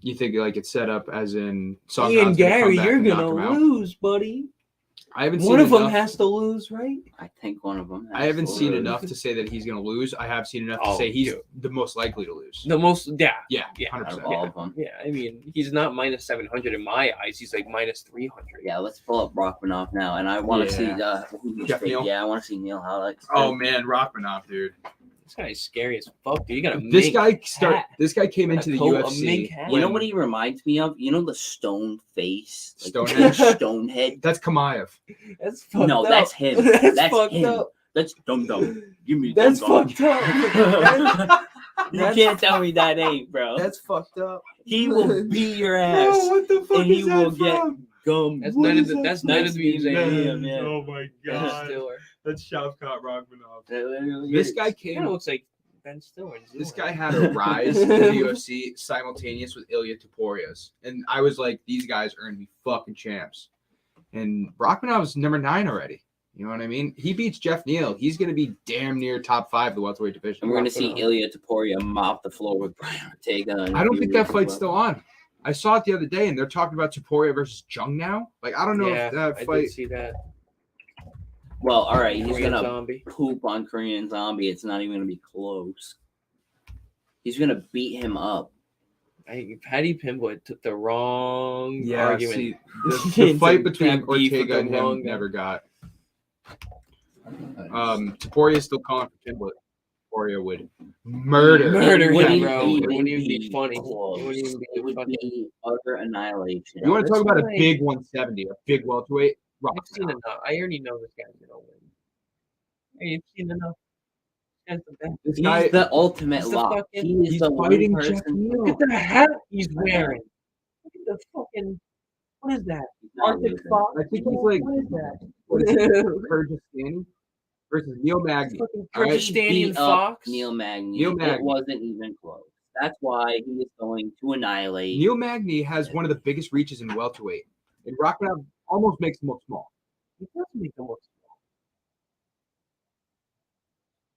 A: You think like it's set up as in Song
C: Ian
A: Kanan's gonna
C: Gary,
A: come back
C: you're
A: and knock
C: gonna
A: him out?
C: lose, buddy.
A: I haven't
C: One
A: seen
C: of them
A: enough.
C: has to lose, right?
B: I think one of them.
A: I haven't seen
B: lose.
A: enough to say that he's going to lose. I have seen enough to
C: Oh,
A: say he's
C: dude.
A: the most likely to lose.
C: The most, yeah,
A: Yeah,
C: yeah,
A: 100%.
B: Out of all of them.
C: yeah. I mean, he's not -700 in my eyes. He's like -300.
B: Yeah, let's pull up Rachmanov now, and I want to see.
A: Jeff Neal?
B: Yeah, I want to see Neil highlights.
A: Oh man, Rachmanov, dude.
C: This guy's scary as fuck, dude. You got a
A: This
C: mink
A: guy
C: hat.
A: This guy came
C: Got
A: into
C: a
A: the
C: coat, a
A: UFC.
C: mink hat.
B: You know
A: when-
B: what he reminds me of? You know the stone face,
A: Stonehenge?
B: Stonehead.
A: That's Kamaev.
C: That's fucked
B: No,
C: up.
B: that's him.
C: That's
B: That's
C: fucked
B: him.
C: up.
B: That's dum dum. Give me
C: That's
B: dum
C: fucked up.
B: You
C: That's-
B: can't tell me that ain't, bro.
C: That's fucked up.
B: He will beat your
A: Bro,
B: ass,
A: what the fuck
B: and he
A: is that
B: will get
A: from?
B: gum.
C: That's
A: What
C: none of
A: is
C: the.
A: that
C: That's
A: from?
C: none of the museum.
B: Yeah.
A: Oh my
C: Ben
A: god.
C: Stiller.
A: That's Shavkat Rachmanov.
B: This
A: This guy
C: Kind
A: came.
C: of looks like Ben Stiller. in
A: This
C: Zoolander.
A: guy had a rise in the UFC simultaneous with Ilya Toporia's, and I was like, these guys are gonna be fucking champs. And Rachmanov's number 9 already. You know what I mean? He beats Jeff Neal. He's gonna be damn near top 5 of the welterweight division.
B: And we're gonna see
C: Rachmanov.
B: Ilya Taporia mop the floor with Brian Ortega.
A: I don't think that fight's still on. I saw it the other day, and they're talking about Topuria versus Jung now. Like, I don't know
C: Yeah,
A: if that
C: I
A: fight.
C: did see that.
B: Well, all right, he's
C: Korean
B: gonna
C: zombie.
B: poop on Korean Zombie. It's not even gonna be close. He's gonna beat him up.
C: Paddy Pimblett took the wrong
A: Yeah,
C: argument.
A: see, the
C: into
A: fight between
C: have beef with
A: Ortega
C: the
A: and
C: wrong
A: him
C: guy.
A: never got. Taporia is still calling for Pimblett. Taporia would murder.
C: Murder him,
B: wouldn't
C: bro. It
B: even
C: wouldn't even be
B: be
C: funny.
B: close.
C: It wouldn't even be
B: It would
C: fucking.
B: be utter annihilation.
A: You want to
C: This
A: talk about a
C: guy-
A: big 170, a big welterweight?
C: I've seen enough. I already know this guy's gonna win. Hey, you've seen enough. This guy's the best.
A: This
B: He's
A: guy,
B: the ultimate
C: He's the
B: lock.
C: fucking-
B: He is
A: he's
B: the one
A: fighting Jeff
B: person.
A: Neal.
C: Look at the hat he's wearing. Look at the fucking. What is that?
B: He's not
C: Arctic
B: losing.
C: Fox.
A: I think he's like
C: What is that?
A: what is it? Kyrgyzstani versus Neil Magny.
C: Fucking
A: All right.
C: Kyrgyzstanian
B: He beat up
C: Fox.
B: Neil Magny.
A: Neil
B: It
A: Magny.
B: wasn't even close. That's why he is going to annihilate.
A: Neil Magny has one of the biggest reaches in welterweight, and Rakhmonov almost makes him look small.
C: He doesn't make him look small.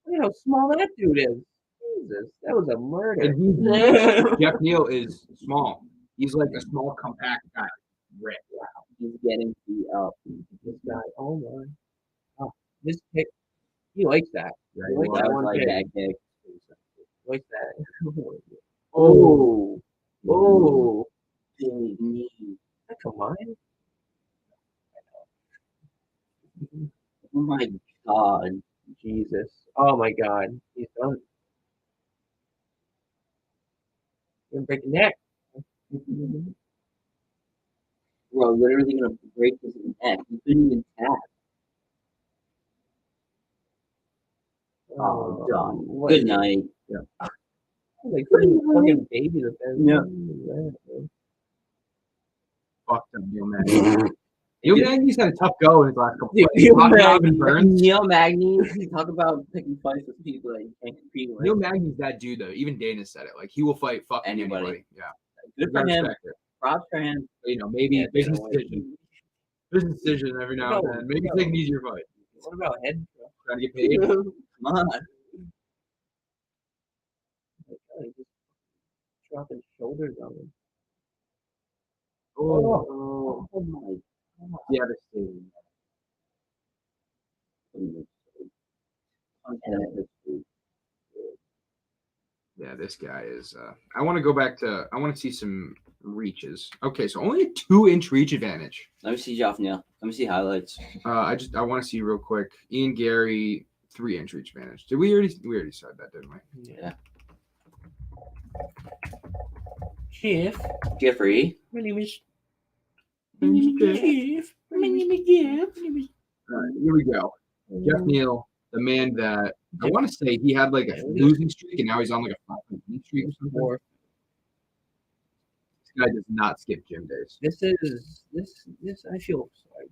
C: Look at how small that dude is. Jesus, that was a murder.
A: And he's Jeff Neal is small. He's like a small, compact guy. Rick.
B: He's getting beat up.
C: This guy, oh my. Oh, this pick, he likes that.
A: Yeah,
C: He
A: he
C: likes
A: was.
C: that
B: I
C: one
B: like
C: pick.
B: that kick.
C: He likes that.
A: Oh,
C: Oh,
B: Big knee.
C: come on.
B: Oh my god.
C: Jesus. Oh my God. He's done. He's gonna break the neck.
B: Bro, literally gonna break his neck. He couldn't even tap. Oh, done.
C: what
B: Good
C: is it?
B: night.
C: Like fucking baby the best.
B: Yeah.
A: fucked up Neil Magny. Neil Magny's had a tough go in his last couple
C: Dude,
A: fights.
C: Neil
A: Rakhmonov
C: Magny-
A: and Burns.
B: Neil Magny, talk about picking fights with people that you can't compete with.
A: Neil Magny's that dude though. Even Dana said it. Like he will fight fucking
B: Anybody.
A: anybody. Yeah,
B: Good
A: you
B: for
A: gotta
B: him.
A: respect it.
B: Props for him.
A: You know, maybe
C: Yeah,
A: business
C: Dana White.
A: decision. Business decision every now and
C: No,
A: then. Maybe
C: no.
A: take an easier fight.
C: What about head?
A: Trying to get paid.
B: Come on.
C: Like, just dropping shoulders on him.
A: Oh,
B: Oh my god.
A: devastating. Yeah, this guy is. I want to go back to. I want to see some reaches. Okay, so only a 2-inch reach advantage.
B: Let me see Jeff Neal. Let me see highlights.
A: I want to see real quick. Ian Gary 3-inch reach advantage. Did we already said that, didn't we?
C: Yeah. Jeff.
B: Jeffrey.
C: My name is.
A: My name is
C: Jeff. My name is Jeff.
A: All right, here we go. Jeff Neal, the man that I want to say he had like a losing streak, and now he's on like a 5-fight winning streak or something.
C: Or
A: This guy does not skip gym days.
C: this is this. I feel sorry.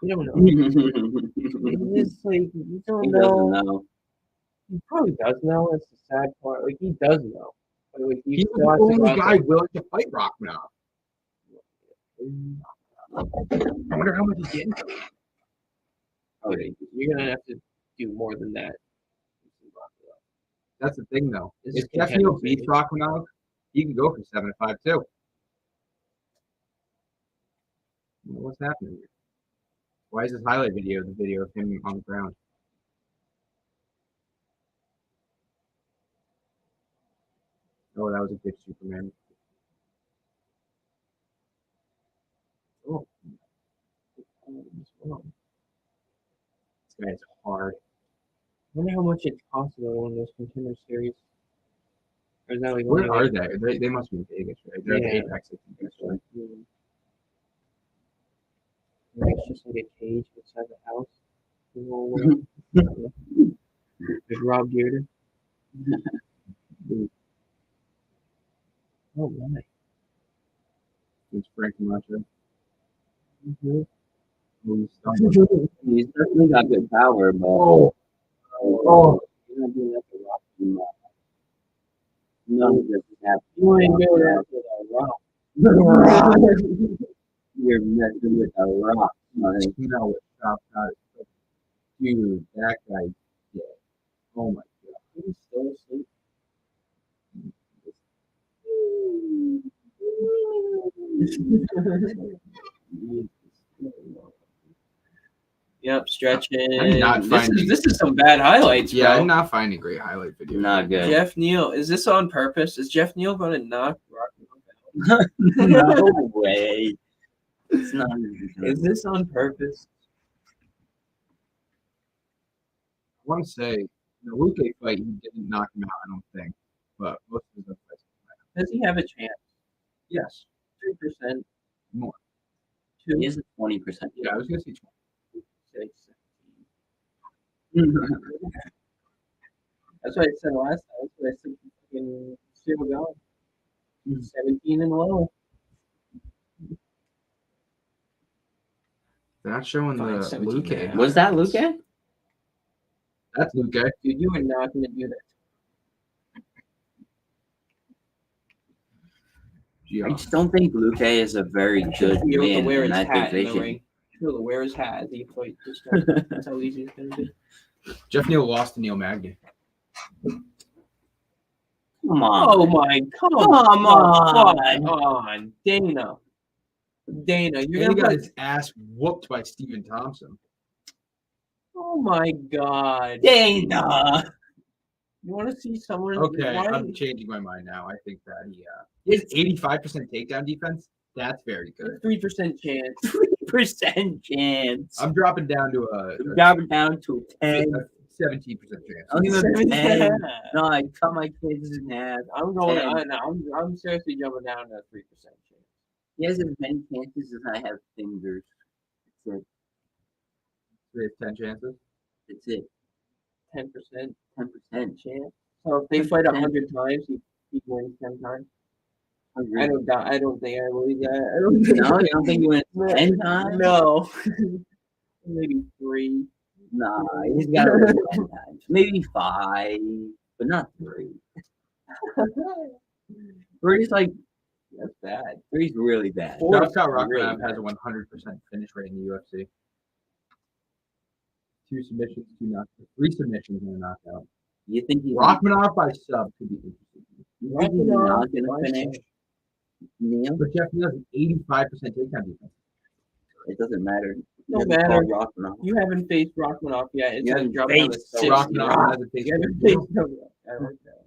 C: You don't know.
B: he
C: It's like you don't
B: doesn't
C: know.
B: know.
C: He probably does know. That's the sad part. Like he does know. But, like,
A: He
C: still
A: was
C: has
A: the
C: to go
A: only
C: out
A: guy
C: there.
A: willing to fight Rakhmonov. I wonder how much he's getting.
C: Oh, yeah, you're gonna have to do more than that.
A: That's the thing, though.
C: This
A: If
C: is
A: Jeff Neal
C: contender
A: beats
C: series.
A: Rakhmonov, he can go for 7-5 too. What's happening here? Why is this highlight video the video of him on the ground? Oh, that was a good Superman. Oh. This guy is hard.
C: I wonder how much it costs to go one of those contender series. Or is that like
A: Where
C: only
A: are they? They must be in Vegas, right? They're at the
C: Yeah.
A: Apex, I think, that's right.
C: Like, it's just like a cage inside the house. You know, There's Rob Dearden. Oh my.
A: It's Frank Sinatra.
C: Mhm.
A: He's stumbling.
B: He's definitely got good power, but
A: Oh,
B: he's not doing that to rock too much. None of this is happening.
C: You ain't doing that with a rock.
B: You're messing with a rock, man.
A: you know what Chop got. Dude, that guy. Yeah. Oh my god.
C: He's still asleep. Yep, stretching.
A: I'm not finding-
C: This is some bad highlights,
A: Yeah,
C: bro.
A: I'm not finding great highlight videos.
B: Not good.
C: Jeff Neal, is this on purpose? Is Jeff Neal going to knock Rockman out?
B: No way. It's not.
C: Is this on purpose?
A: I want to say the Luke fight, he didn't knock him out, I don't think. But most of his other fights.
C: Does he have a chance?
A: Yes.
C: 3%.
A: More.
C: 2,
B: He is 20%.
A: Yeah, I was going to say 20.
C: 6, 17. That's what I said last time. That's what I said fucking Cyril Gane. 17 and low.
A: They're not showing
C: Fine,
A: the
C: 17
A: Luke.
C: and a half.
B: Was that Luke?
A: That's Luke.
C: Dude, you are not going to do that.
A: Yeah.
B: I just don't think Luke is a very good
C: Be able to
B: man
C: wear
B: in
C: his
B: that
C: hat in the
B: division.
C: ring. Be able to wear his hat as he fights. That's how easy it's going to be.
A: Jeff Neal lost to Neil Magny.
B: Come on.
C: Oh my! Come on, Dana. Dana, you're
A: He
C: gonna
A: got
C: put.
A: his ass whooped by Stephen Thompson.
C: Oh my God,
B: Dana.
C: you want to see someone?
A: Okay,
C: Why?
A: I'm changing my mind now. I think that he has 85% takedown defense. That's very good.
C: 3% chance.
B: 3% chance.
A: I'm dropping down to a
B: dropping down to a 10.
A: 17% chance.
B: I'll give him 10.
C: Yeah.
B: No, I cut my kids in half.
C: I'm going.
B: 10.
C: I'm seriously jumping down to 3% chance.
B: He has as many chances as I have fingers. That's it.
A: There's 10 chances.
B: That's it.
C: 10%.
B: 10% chance.
C: So if they fight
B: 10%.
C: 100 times, he wins 10 times. I
B: Agree.
C: don't think I believe that. I don't think
B: No, you don't think he went 10 times?
C: No. Maybe 3.
B: Nah, he's got to win 10 times. Maybe 5, but not 3. 3's like, that's bad. 3's really bad.
A: Scott
B: really
A: Rockman has
B: bad.
A: a 100% finish rate in the UFC. 2 submissions, 2 knockouts, 3 submissions and a knockout.
B: You think he's
A: Rockmanoff by sub could be interesting.
B: you think he's
C: Rockmanoff
B: not going
C: by
B: to finish?
C: sub.
B: Neil?
A: But Jeff Neal has an 85% takedown defense.
B: It doesn't matter.
C: No
B: It's
C: matter.
B: called Rockmanoff.
C: You haven't faced Rockmanoff yet. It's
B: You
C: gonna
B: haven't
C: drop down to
B: faced
C: 6.
A: Rockmanoff has a
C: You haven't
A: takedown
C: faced
A: defense.
C: no, I like that.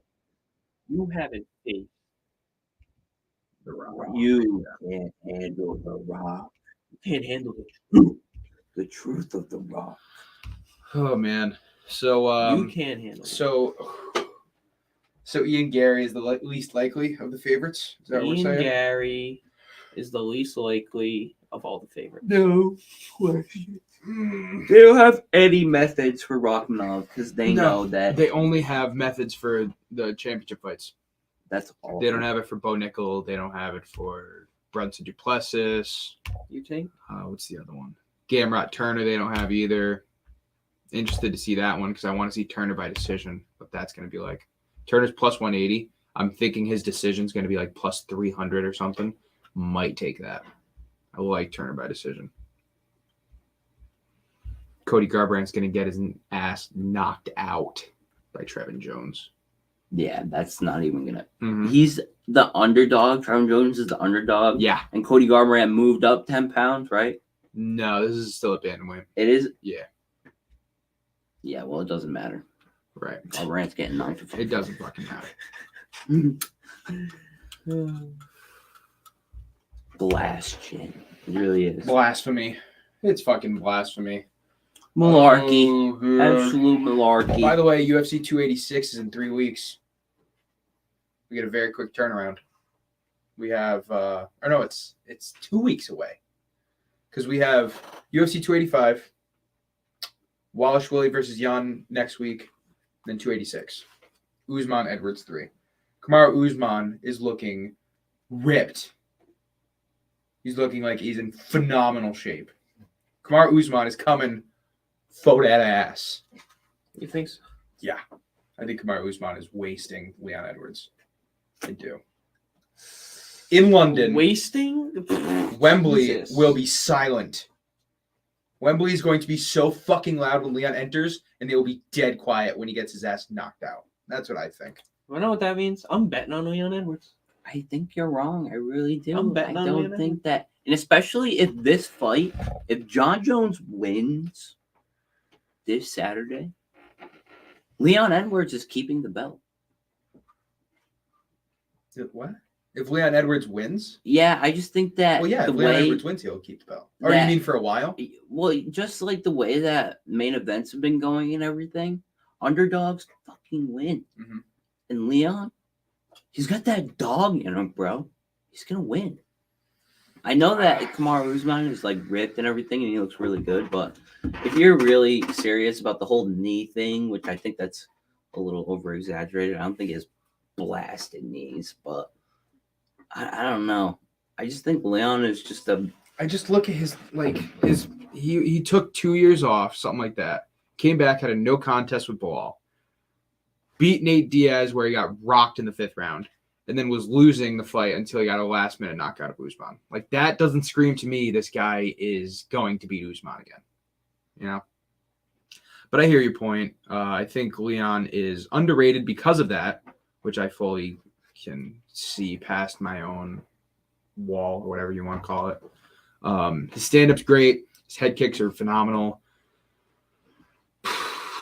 C: You haven't faced.
A: The Rock.
B: You can't handle the rock.
C: You can't handle it.
B: The truth of the rock.
A: Oh man. So
C: You can't handle it.
A: so Ian Gary is the least likely of the favorites. Is that what we're
C: Ian
A: saying?
C: Gary is the least likely of all the favorites.
B: No question. They don't have any methods for Rockmanov because they know that
A: They only have methods for the championship fights.
B: that's all.
A: They don't have it for Bo Nickel. They don't have it for Brunson Duplessis.
C: You think?
A: What's the other one? Gamrot Turner. They don't have either. Interested to see that one because I want to see Turner by decision. What that's going to be like. Turner's plus 180. I'm thinking his decision's going to be like plus 300 or something. Might take that. I like Turner by decision. Cody Garbrandt's going to get his ass knocked out by Trevin Jones.
B: Yeah, that's not even gonna.
A: Mm-hmm.
B: He's the underdog. Trevin Jones is the underdog.
A: Yeah.
B: And Cody Garbrandt moved up 10 pounds, right?
A: No, this is still a bantamweight.
B: It is.
A: Yeah.
B: Yeah. Well, it doesn't matter.
A: Right.
B: Garbrandt's getting knocked.
A: It doesn't fucking matter.
B: Blastion. It really is.
A: Blasphemy. It's fucking blasphemy.
B: Malarkey.
A: Oh, God.
B: Absolute malarkey.
A: By the way, UFC 286 is in 3 weeks. We get a very quick turnaround. We have, or no, it's 2 weeks away. Because we have UFC 285, Wallace Willie versus Jan next week, then 286. Usman Edwards 3. Kamaru Usman is looking ripped. He's looking like he's in phenomenal shape. Kamaru Usman is coming for that ass.
C: You think so?
A: Yeah. I think Kamaru Usman is wasting Leon Edwards. I do. In London,
C: Wasting?
A: Wembley
C: Jesus.
A: will be silent. Wembley is going to be so fucking loud when Leon enters, and they will be dead quiet when he gets his ass knocked out. That's what I think.
C: I know what that means. I'm betting on Leon Edwards.
B: I think you're wrong. I really do.
C: I'm betting
B: I
C: on
B: don't
C: Leon
B: think that, and especially if this fight, if John Jones wins, this Saturday, Leon Edwards is keeping the belt.
A: What? If Leon Edwards wins?
B: Yeah, I just think that
A: Well, yeah,
B: the
A: if Leon
B: way
A: Edwards wins, he'll keep the belt. Or you
B: that-
A: mean for a while?
B: well, just like the way that main events have been going and everything, underdogs fucking win.
A: Mhm.
B: And Leon, he's got that dog in him, bro. He's gonna win. I know that Kamaru Usman is like ripped and everything, and he looks really good. But if you're really serious about the whole knee thing, which I think that's a little over exaggerated, I don't think he has blasted knees, but I don't know. I just think Leon is just a
A: I just look at his he took 2 years off, something like that. Came back, had a no contest with Bilal. Beat Nate Diaz where he got rocked in the 5th round, and then was losing the fight until he got a last minute knockout of Usman. Like that doesn't scream to me this guy is going to beat Usman again. You know? But I hear your point. I think Leon is underrated because of that, which I fully can see past my own wall or whatever you want to call it. His stand-up's great. His head kicks are phenomenal.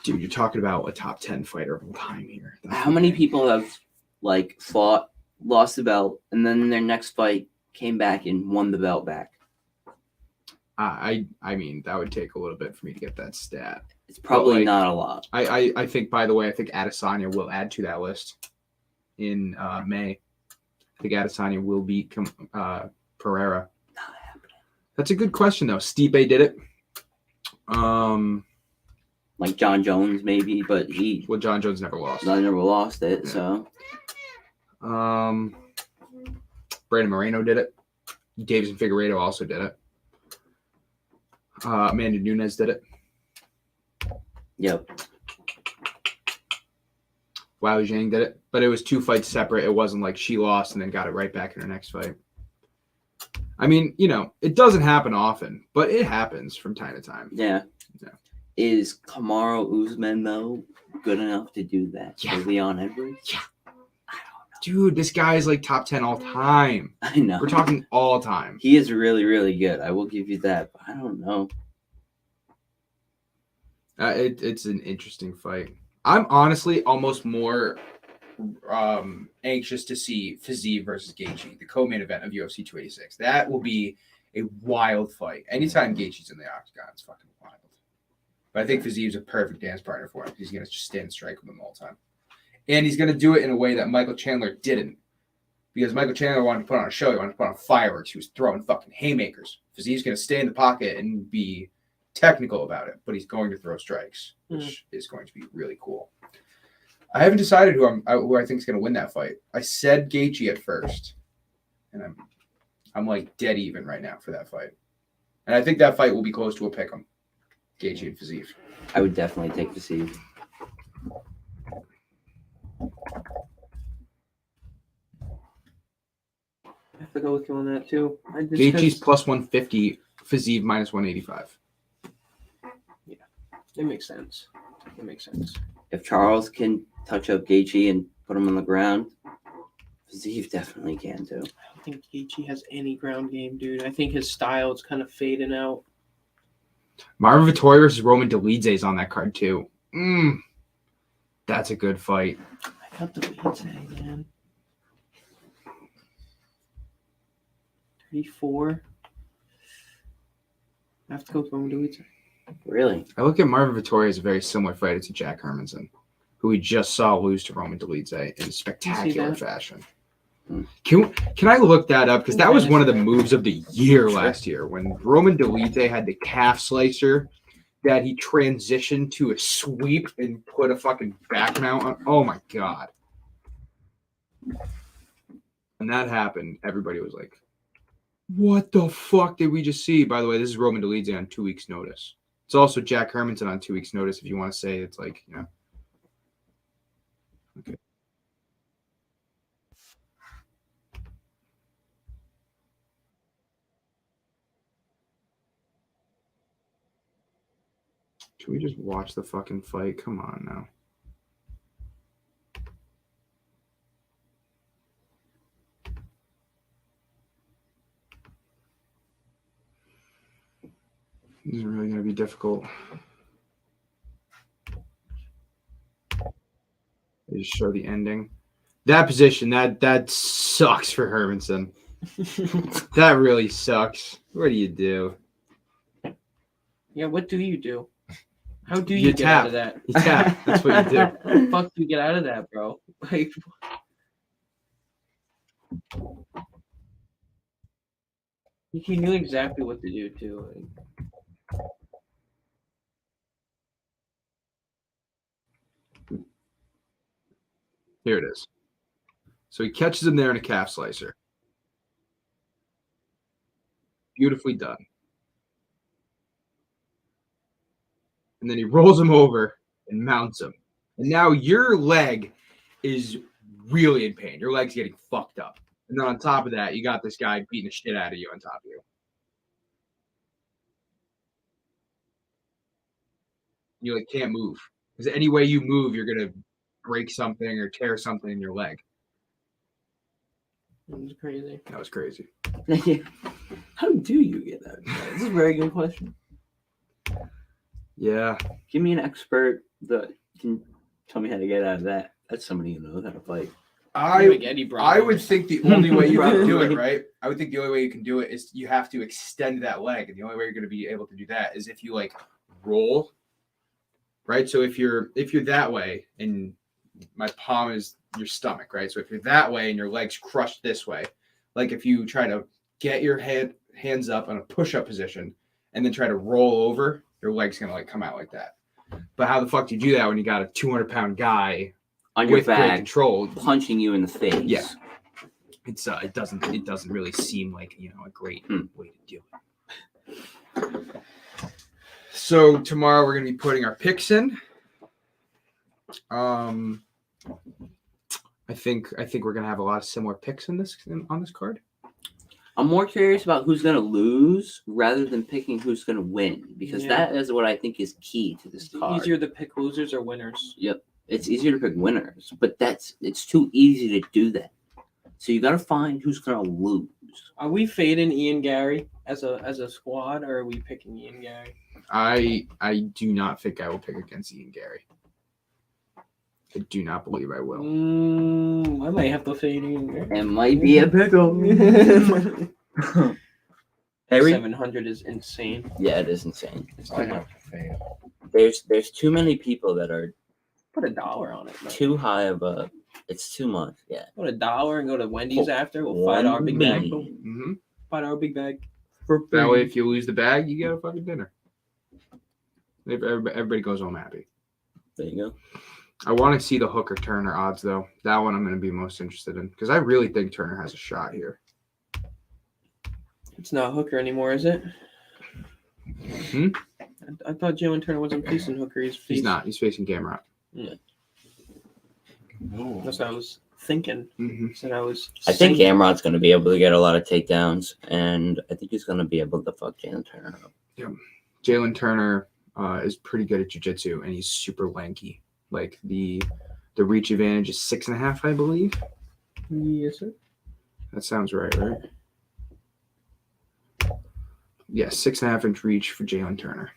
A: Dude, you're talking about a top 10 fighter of all time here. That's
B: how
A: the
B: many
A: thing.
B: people have like fought, lost the belt, and then their next fight came back and won the belt back?
A: I mean, that would take a little bit for me to get that stat.
B: It's probably
A: like,
B: not a lot.
A: I think, by the way, I think Adesanya will add to that list in May. I think Adesanya will beat Pereira.
B: Not happening.
A: That's a good question, though. Stipe did it.
B: Like John Jones, maybe, but he
A: Well, John Jones never lost.
B: never lost it.
A: Yeah.
B: So
A: Brandon Moreno did it. Davison Figueiredo also did it. Amanda Nunes did it.
B: yep.
A: Wei Zhang did it. But it was 2 fights separate. It wasn't like she lost and then got it right back in her next fight. I mean, you know, it doesn't happen often, but it happens from time to time.
B: Yeah.
A: Yeah.
B: Is Kamaru Usman though good enough to do that
A: Yeah.
B: for Leon Edwards?
A: Yeah. Dude, this guy is like top 10 all time.
B: I know.
A: We're talking all time.
B: He is really, really good. I will give you that. But I don't know.
A: It's an interesting fight. I'm honestly almost more anxious to see Fiziev versus Gaethje, the co-main event of UFC 286. That will be a wild fight. Anytime Gaethje's in the octagon, it's fucking wild. But I think Fiziev's a perfect dance partner for him. He's going to just stand and strike with him all the time. And he's going to do it in a way that Michael Chandler didn't. Because Michael Chandler wanted to put on a show. He wanted to put on fireworks. He was throwing fucking haymakers. Fiziev's going to stay in the pocket and be technical about it. But he's going to throw strikes, which is going to be really cool. I haven't decided who I think is going to win that fight. I said Gaethje at first. And I'm like dead even right now for that fight. And I think that fight will be close to a pick'em. Gaethje and Fiziev.
B: I would definitely take Fiziev.
C: I have to go with you on that too.
A: Gaethje's plus 150, Fiziev minus 185.
C: It makes sense. It makes sense.
B: If Charles can touch up Gaethje and put him on the ground, Fiziev definitely can too.
C: I don't think Gaethje has any ground game, dude. I think his style is kind of fading out.
A: Marvin Vettori versus Roman Dolidze is on that card too. That's a good fight.
C: I got the Dolidze, man. 34. I have to go with Roman Dolidze.
B: Really?
A: I look at Marvin Vettori as a very similar fighter to Jack Hermanson, who we just saw lose to Roman Dolidze in spectacular
C: that?
A: fashion.
B: Hmm.
A: Can I look that up? Because that was one of the moves of the year last year when Roman Dolidze had the calf slicer that he transitioned to a sweep and put a fucking back mount on. Oh my God. When that happened, everybody was like, what the fuck did we just see? By the way, this is Roman Dolidze on 2 weeks' notice. It's also Jack Hermanson on 2 weeks' notice if you want to say it's like, you know. Okay. Can we just watch the fucking fight? Come on now. This is really going to be difficult. just show the ending. That position, that sucks for Hermanson. That really sucks. What do you do?
C: Yeah, what do you do? How do
A: You
C: you get out
A: tap.
C: of that?
A: You tap. That's what you do.
C: How the fuck do you get out of that, bro? Like, he knew exactly what to do too. Like,
A: Here it is. So he catches him there in a calf slicer. Beautifully done. And then he rolls him over and mounts him. And now your leg is really in pain. Your leg's getting fucked up. And then on top of that, you got this guy beating the shit out of you on top of you. You like can't move. Because any way you move, you're gonna break something or tear something in your leg.
C: it was crazy.
A: That was crazy.
B: How do you get out of that? This is a very good question.
A: Yeah.
B: Give me an expert that can tell me how to get out of that. That's somebody who knows how to fight.
C: Like Eddie Bravo.
A: I would think the only way you can do it,
B: Right.
A: right? I would think the only way you can do it is you have to extend that leg. And the only way you're going to be able to do that is if you like roll, right? So if you're that way and my palm is your stomach, right? So if you're that way and your leg's crushed this way, like if you try to get your hands up on a push-up position and then try to roll over, your leg's going to like come out like that. But how the fuck do you do that when you got a 200-pound guy
B: On your
A: with great
B: back,
A: control?
B: punching you in the face.
A: Yeah. It's it doesn't really seem like a great way to do it. So tomorrow we're gonna be putting our picks in. I think we're gonna have a lot of similar picks on this card.
B: I'm more curious about who's going to lose rather than picking who's going to win, because
C: Yeah.
B: that is what I think is key to this
C: It's
B: card.
C: easier to pick losers or winners.
B: Yep. It's easier to pick winners, but it's too easy to do that. So you got to find who's going to lose.
C: Are we fading Ian Gary as a squad, or are we picking Ian Gary?
A: I do not think I will pick against Ian Gary. I do not believe I will.
C: I might have to fade Ian Gary.
B: It might be a pickle. Harry?
C: 700 is insane.
B: Yeah, it is insane.
C: It's
D: I
C: too much.
D: have to fail.
B: There's too many people that are
C: Put $1 on it. Man.
B: too high of a. It's too much. Yeah.
C: Put $1 and go to Wendy's after. We'll
B: $1
C: $5 big bag.
B: million.
A: Mm-hmm.
C: $5 big bag.
A: That way, if you lose the bag, you get a fucking dinner. Everybody goes home happy.
B: There you go.
A: I want to see the Hooker Turner odds though. That one I'm going to be most interested in because I really think Turner has a shot here.
C: It's not Hooker anymore, is it?
A: Hmm?
C: I thought Jalen Turner wasn't facing Hooker.
A: He's not. He's facing Gamrot.
D: No.
C: That's what I was thinking.
A: Mm-hmm.
C: So I was.
B: I think
C: thinking-
B: Gamrod's going to be able to get a lot of takedowns, and I think he's going to be able to fuck Jalen Turner up.
A: Jalen Turner is pretty good at jiu-jitsu, and he's super lanky. Like the reach advantage is 6.5, I believe.
C: Yes, sir.
A: That sounds right? Yeah, 6.5 inch reach for Jalen Turner.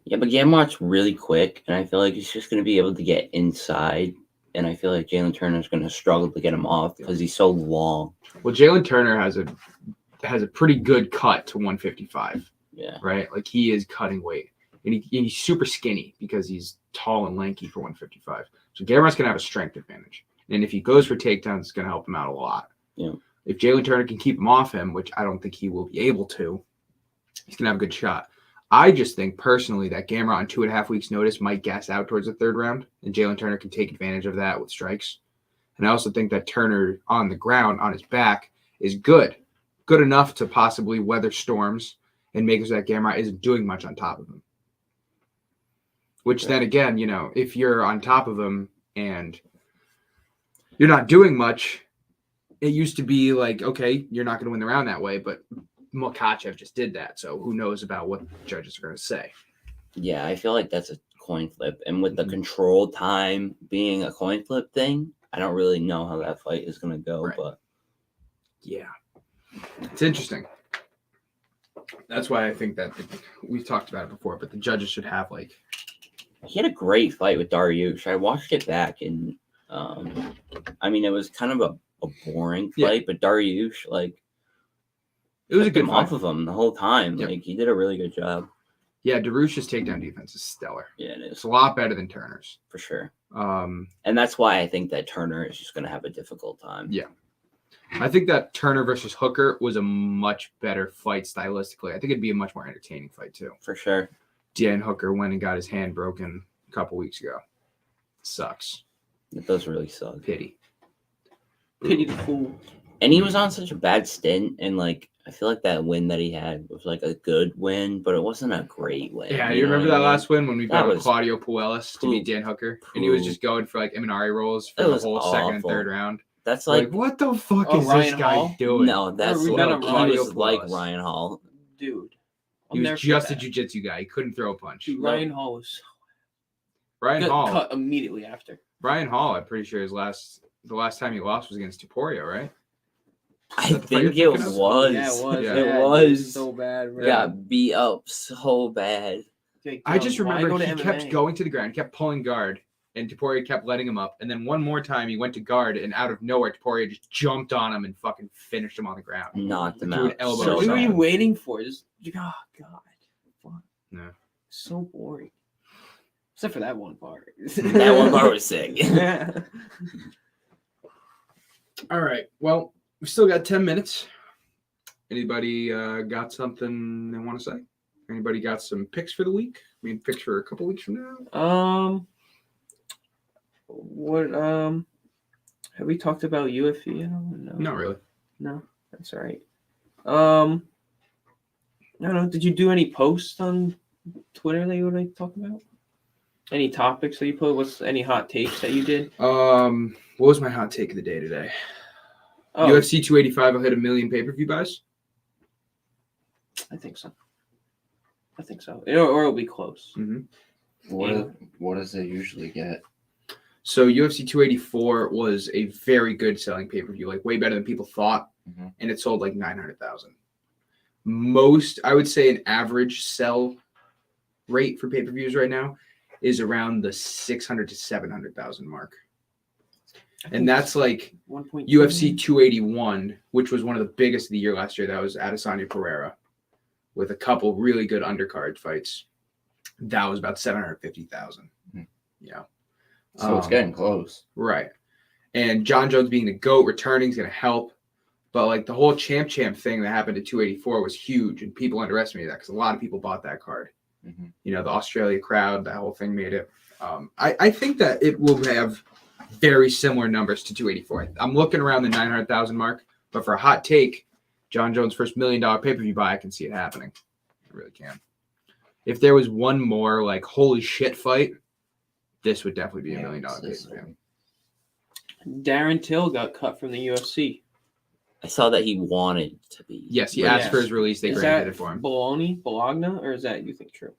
B: Yeah, but Gamrod's really quick, and I feel like he's just going to be able to get inside, and I feel like Jalen Turner's going to struggle to get him off because he's so long.
A: Well, Jalen Turner has a pretty good cut to 155.
B: Yeah.
A: Right? Like he is cutting weight. And he's super skinny because he's tall and lanky for 155. So Gamrot's going to have a strength advantage. And if he goes for takedowns, it's going to help him out a lot.
B: Yeah.
A: If Jalen Turner can keep him off him, which I don't think he will be able to, he's going to have a good shot. I just think personally that Gamrot on 2.5 weeks notice might gas out towards the third round, and Jalen Turner can take advantage of that with strikes. And I also think that Turner on the ground, on his back, is good enough to possibly weather storms and make it so that Gamrot isn't doing much on top of him. Which then again, if you're on top of him and you're not doing much, it used to be like, okay, you're not going to win the round that way, but Makachev just did that. So who knows about what the judges are going to say.
B: Yeah, I feel like that's a coin flip. And with the control time being a coin flip thing, I don't really know how that fight is going to go.
A: Right.
B: But
A: Yeah. It's interesting. That's why I think that we've talked about it before, but the judges should have like
B: He had a great fight with Dariush. I watched it back, and I mean, it was kind of a boring
A: Yeah.
B: fight, but Dariush
A: It was a
B: kept
A: good
B: him
A: fight.
B: off of him the whole time.
A: Yep.
B: Like he did a really good job.
A: Yeah, Darush's takedown defense is stellar.
B: Yeah, it
A: It's
B: is
A: a lot better than Turner's.
B: for sure.
A: Um,
B: And that's why I think that Turner is just going to have a difficult time.
A: Yeah. I think that Turner versus Hooker was a much better fight stylistically. I think it'd be a much more entertaining fight too.
B: For sure.
A: Dan Hooker went and got his hand broken a couple weeks ago. Sucks.
B: It does really suck.
A: Pity.
C: Pity the fool.
B: And he was on such a bad stint, and like I feel like that win that he had was like a good win, but it wasn't a great win.
A: Yeah, you
B: know
A: remember
B: what I
A: that
B: mean?
A: last win when we
B: That
A: bet on
B: was
A: Claudio Puelles to beat
B: poop.
A: Dan Hooker? And he was
B: Poop.
A: just going for like Imanari rolls for
B: It
A: the
B: was
A: whole second and
B: awful.
A: third round.
B: That's
A: Like,
B: like
A: what the fuck
C: Oh,
A: is
C: Ryan
A: this guy
C: Hall?
A: doing?
B: no, that's
C: we
B: what
C: bet
B: he
C: on
A: Claudio
B: was like
A: Puelles.
B: Ryan Hall.
C: Dude. I'll
A: He
C: never
A: was just a
C: forget that.
A: jiu-jitsu guy. He couldn't throw a punch.
C: Dude, Ryan Hall was
A: Ryan
C: got
A: Hall.
C: cut immediately after.
A: Ryan Hall, I'm pretty sure the last time he lost was against Tuporio, right?
B: I
A: that the fight
B: think
A: you're
B: it
A: thinking of?
B: was.
C: Yeah, it was.
A: Yeah.
B: It
C: Yeah,
B: was.
C: so bad. Bro.
B: Got beat up so bad.
C: Like,
A: I
C: yo,
A: just
C: why
A: remember
C: go to
A: he kept
C: MMA?
A: going to the ground, kept pulling guard, and Tuporio kept letting him up. And then one more time he went to guard, and out of nowhere, Tuporio just jumped on him and fucking finished him on the ground.
B: Knocked him
A: Threw an
B: out.
A: elbow
B: So
C: What were you
B: bad.
C: waiting for? Just oh god, fuck.
A: No.
C: So boring. Except for that one part.
B: That one part was sick.
C: Yeah.
A: All right. Well, we still got 10 minutes. Anybody got something they want to say? Anybody got some picks for the week? I mean, picks for a couple weeks from now?
C: What have we talked about UFC? No.
A: Not really.
C: No, that's all right. I don't know. Did you do any posts on Twitter that you would like to talk about? Any topics that you put? What's any hot takes that you did?
A: What was my hot take of the day today?
C: Oh,
A: UFC 285 will hit 1 million pay-per-view buys.
C: I think so. Or it'll be close.
A: Mm-hmm.
D: What does it usually get?
A: So UFC 284 was a very good selling pay-per-view, like way better than people thought, and it sold like 900,000. Most, I would say, an average sell rate for pay-per-views right now is around the 600 to 700,000 mark, and that's like
C: 1.2
A: UFC 281, which was one of the biggest of the year last year. That was Adesanya Pereira, with a couple really good undercard fights. That was about 750,000. Yeah.
D: So it's getting close.
A: Right. And John Jones being the GOAT returning is going to help. But like the whole champ thing that happened at 284 was huge, and people underestimated that because a lot of people bought that card. You know, the Australia crowd, that whole thing made it. I think that it will have very similar numbers to 284. I'm looking around the 900,000 mark, but for a hot take, John Jones' first $1 million pay-per-view buy, I can see it happening. I really can. If there was one more like holy shit fight, this would definitely be $1 million pay-per-view.
C: Darren Till got cut from the UFC.
B: I saw that he wanted to be.
A: Yes, he
C: But
A: asked
C: yes.
A: for his release. They
C: Is
A: granted
C: that
A: it for him.
C: Bologna, or is that you think true?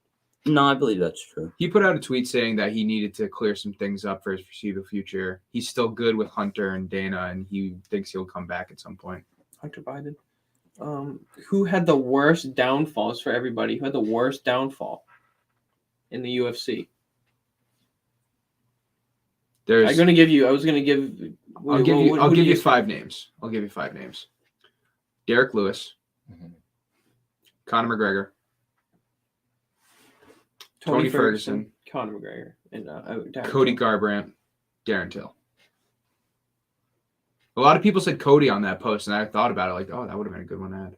B: No, I believe that's true.
A: He put out a tweet saying that he needed to clear some things up for his foreseeable future. He's still good with Hunter and Dana, and he thinks he'll come back at some point.
C: Hunter Biden. Who had the worst downfalls for everybody? Who had the worst downfall in the UFC?
A: There's,
C: I was gonna give you
A: I'll give you 5 names. I'll give you 5 names. Derek Lewis, Conor McGregor, Tony Ferguson,
C: Conor McGregor, and Darren
A: Cody
C: Till.
A: Garbrandt, Darren Till. A lot of people said Cody on that post, and I thought about it like, oh, that would have been a good one to add.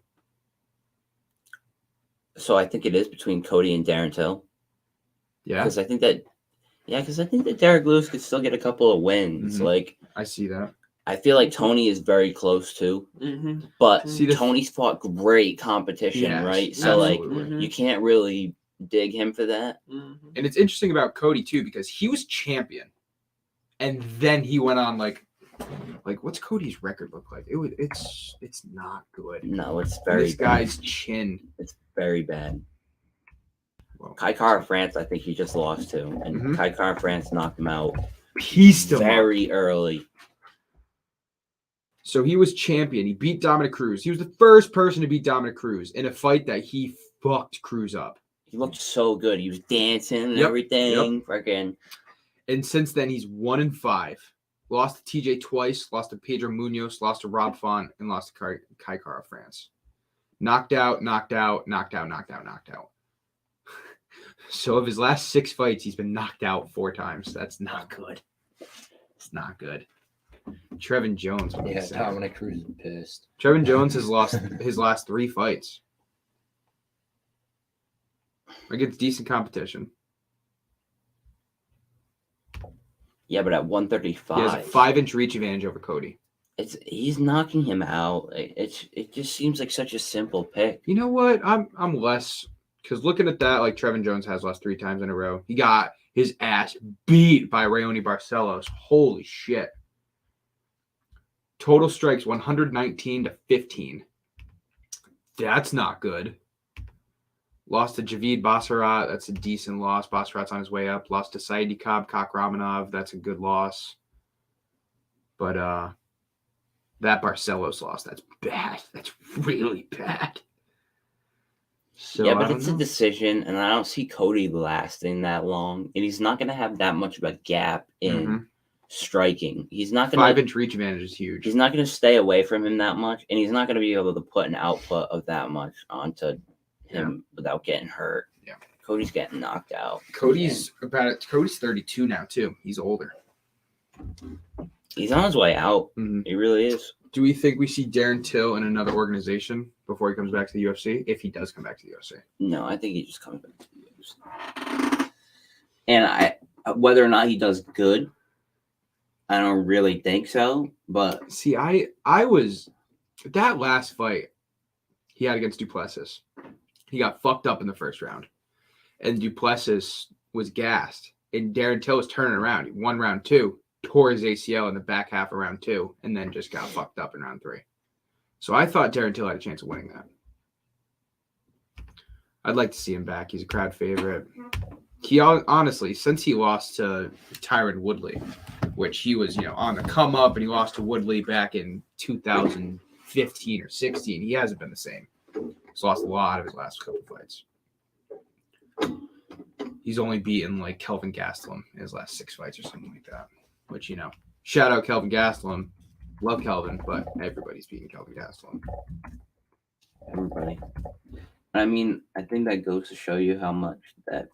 B: So I think it is between Cody and Darren Till.
A: Yeah,
B: Because I think that Derek Lewis could still get a couple of wins.
A: Mhm.
B: Like,
A: I see that.
B: I feel like Tony is very close too,
C: Mhm.
B: but
A: See, the-
B: Tony's fought great competition,
A: Yes,
B: right? So
A: absolutely.
B: like, you can't really dig him for that.
C: Mhm.
A: And it's interesting about Cody too, because he was champion, and then he went on like what's Cody's record look like? It's not good.
B: No, it's very
A: This guy's chin.
B: It's very bad.
A: Well,
B: Kai Kara France, I think he just lost to, and
A: Mhm.
B: Kai Kara France knocked him out
A: pieced him up.
B: very early.
A: So he was champion. He beat Dominic Cruz. He was the first person to beat Dominic Cruz in a fight that he fucked Cruz up.
B: He looked so good. He was dancing and
A: Yep,
B: everything. Freaking.
A: And since then, he's 1-5. Lost to TJ twice, lost to Pedro Munoz, lost to Rob Font, and lost to Kai Kara France. Knocked out. So of his last 6 fights, he's been knocked out 4 times. That's not good. It's not good. Trevin Jones. What
D: Yeah, Dominic Cruz is pissed.
A: Trevin Jones has lost his last 3 fights against decent competition.
B: Yeah, but at 135,
A: He has a 5-inch reach advantage over Cody.
B: he's knocking him out. It just seems like such a simple pick.
A: You know what? I'm less, because looking at that, like Trevin Jones has lost 3 times in a row. He got his ass beat by Raoni Barcelos. Holy shit. Total strikes 119-15. That's not good. Lost to Javid Basharat. That's a decent loss. Basharat's on his way up. Lost to Saidi Kakramanov. That's a good loss. But that Barcelos loss, that's bad. That's really bad. So,
B: Yeah, but it's a decision, and I don't see Cody lasting that long. And he's not going to have that much of a gap in striking. He's not going to
A: 5-inch reach advantage is huge.
B: He's not going to stay away from him that much, and he's not going to be able to put an output of that much onto him without getting hurt.
A: Yeah,
B: Cody's getting knocked out.
A: Cody's 32 now too. He's older.
B: He's on his way out. He really is.
A: Do we think we see Darren Till in another organization before he comes back to the UFC? If he does come back to the UFC,
B: No, I think he just comes back to the UFC. And whether or not he does good, I don't really think so. But
A: see, I was that last fight he had against Duplessis. He got fucked up in the first round, and Duplessis was gassed. And Darren Till was turning around. He won round 2, tore his ACL in the back half of round 2, and then just got fucked up in round 3. So I thought Darren Till had a chance of winning that. I'd like to see him back. He's a crowd favorite. He honestly, since he lost to Tyron Woodley, which he was, on the come up, and he lost to Woodley back in 2015 or 16, he hasn't been the same. He's lost a lot of his last couple fights. He's only beaten like Kelvin Gastelum in his last 6 fights or something like that. Which, shout out Kelvin Gastelum. Love Kelvin, but everybody's beating Kelvin Gastelum.
B: everybody. I mean, I think that goes to show you how much that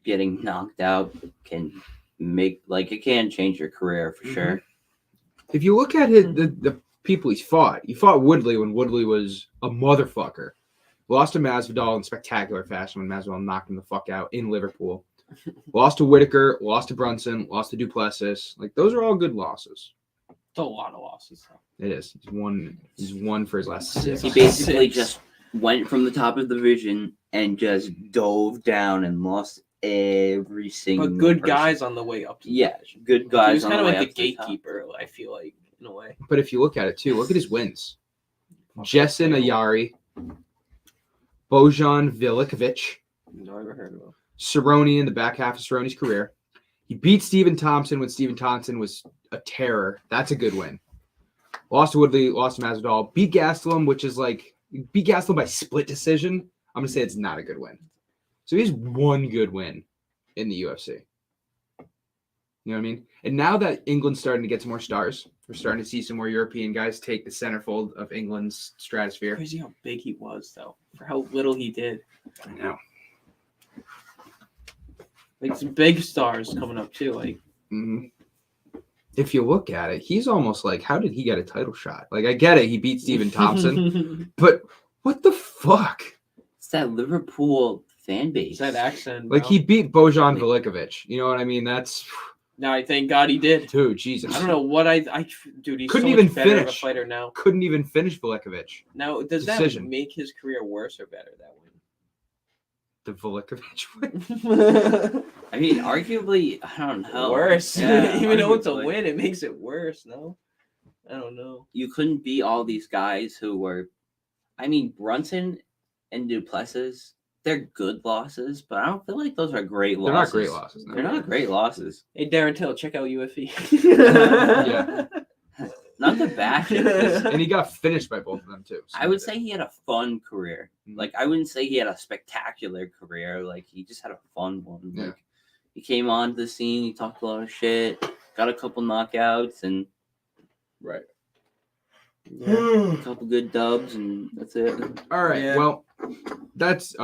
B: getting knocked out can make, it can change your career for sure.
A: If you look at the people he fought Woodley when Woodley was a motherfucker. Lost to Masvidal in spectacular fashion when Masvidal knocked him the fuck out in Liverpool. Lost to Whitaker, lost to Brunson, lost to Duplessis. Those are all good losses.
C: It's a lot of losses.
A: It is. He's won for his last 6.
B: He basically just went from the top of the division and just dove down and lost every single
C: But good
B: person.
C: guys on the way up.
B: Good
C: He
B: guys.
C: was
B: on
C: kind of
B: the way
C: like
B: up
C: the
B: to top.
C: gatekeeper, I feel like, in a way.
A: But if you look at it too, look at his wins. Jessen Ayari, Bojan Vilikovic,
C: Never heard of him.
A: Cerrone in the back half of Cerrone's career. He beat Stephen Thompson when Stephen Thompson was a terror. That's a good win. Lost to Woodley, lost to Masvidal. Beat Gastelum, which is beat Gastelum by split decision. I'm going to say it's not a good win. So he's one good win in the UFC. You know what I mean? And now that England's starting to get some more stars, we're starting to see some more European guys take the centerfold of England's stratosphere.
C: Crazy how big he was, though, for how little he did.
A: I know.
C: Some big stars coming up, too.
A: If you look at it, he's almost how did he get a title shot? I get it. He beat Stephen Thompson, but what the fuck?
B: It's that Liverpool fan base.
C: It's that accent. Bro.
A: He beat Bojan Vilikovic. You know what I mean? That's...
C: No, thank God he did.
A: Dude, Jesus.
C: I don't know what dude, he's
A: Couldn't
C: so
A: even
C: much better of a
A: finish.
C: fighter now.
A: Couldn't even finish Vilikovic.
C: Now, does
A: Decision.
C: that make his career worse or better, that
A: The Vilikovic win.
C: win?
B: I mean, arguably, I don't know.
C: Worse.
B: Yeah,
C: Even though it's a
B: arguably.
C: win, it makes it worse, no? I don't know.
B: You couldn't beat all these guys who were, Brunson and Duplessis. They're good losses, but I don't feel like those are great losses.
A: They're not great losses. No.
B: They're not great losses.
C: Hey, Darren Till, check out UFE.
A: Yeah.
B: Not to bash it, 'cause
A: And he got finished by both of them too.
B: I would say he had a fun career.
A: Mhm.
B: Like, I wouldn't say he had a spectacular career. Like, he just had a fun one.
A: Yeah.
B: Like, he came onto the scene, he talked a lot of shit, got a couple knockouts, and
A: right.
B: a couple good dubs, and that's it.
A: All right.
C: Yeah.
A: Well, that's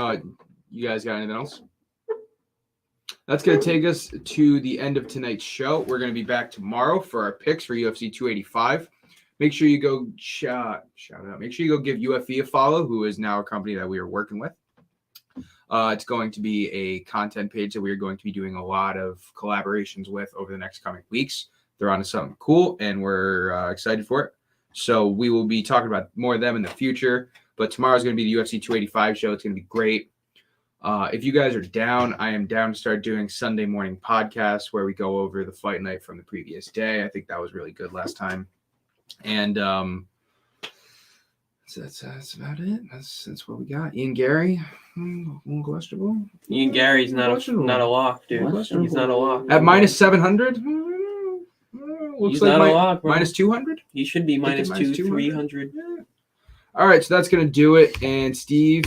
A: you guys got anything else? That's going to take us to the end of tonight's show. We're going to be back tomorrow for our picks for UFC 285. Make sure you go shout out. Make sure you go give UFE a follow, who is now a company that we are working with. It's going to be a content page that we are going to be doing a lot of collaborations with over the next coming weeks. They're on to something cool, and we're excited for it. So we will be talking about more of them in the future. But tomorrow's going to be the UFC 285 show. It's going to be great. If you guys are down, I am down to start doing Sunday morning podcasts where we go over the fight night from the previous day. I think that was really good last time. And so that's about it. That's what we got. Ian Gary, questionable.
C: Ian Gary's not a lock, dude.
B: Questionable.
C: He's not a lock.
A: At minus 700. Looks
C: He's
A: like
C: not a lock, bro.
A: minus 200.
C: He should be minus
A: Minus
C: 200,
A: 200.
C: 300.
A: All right, so that's gonna do it. And Steve.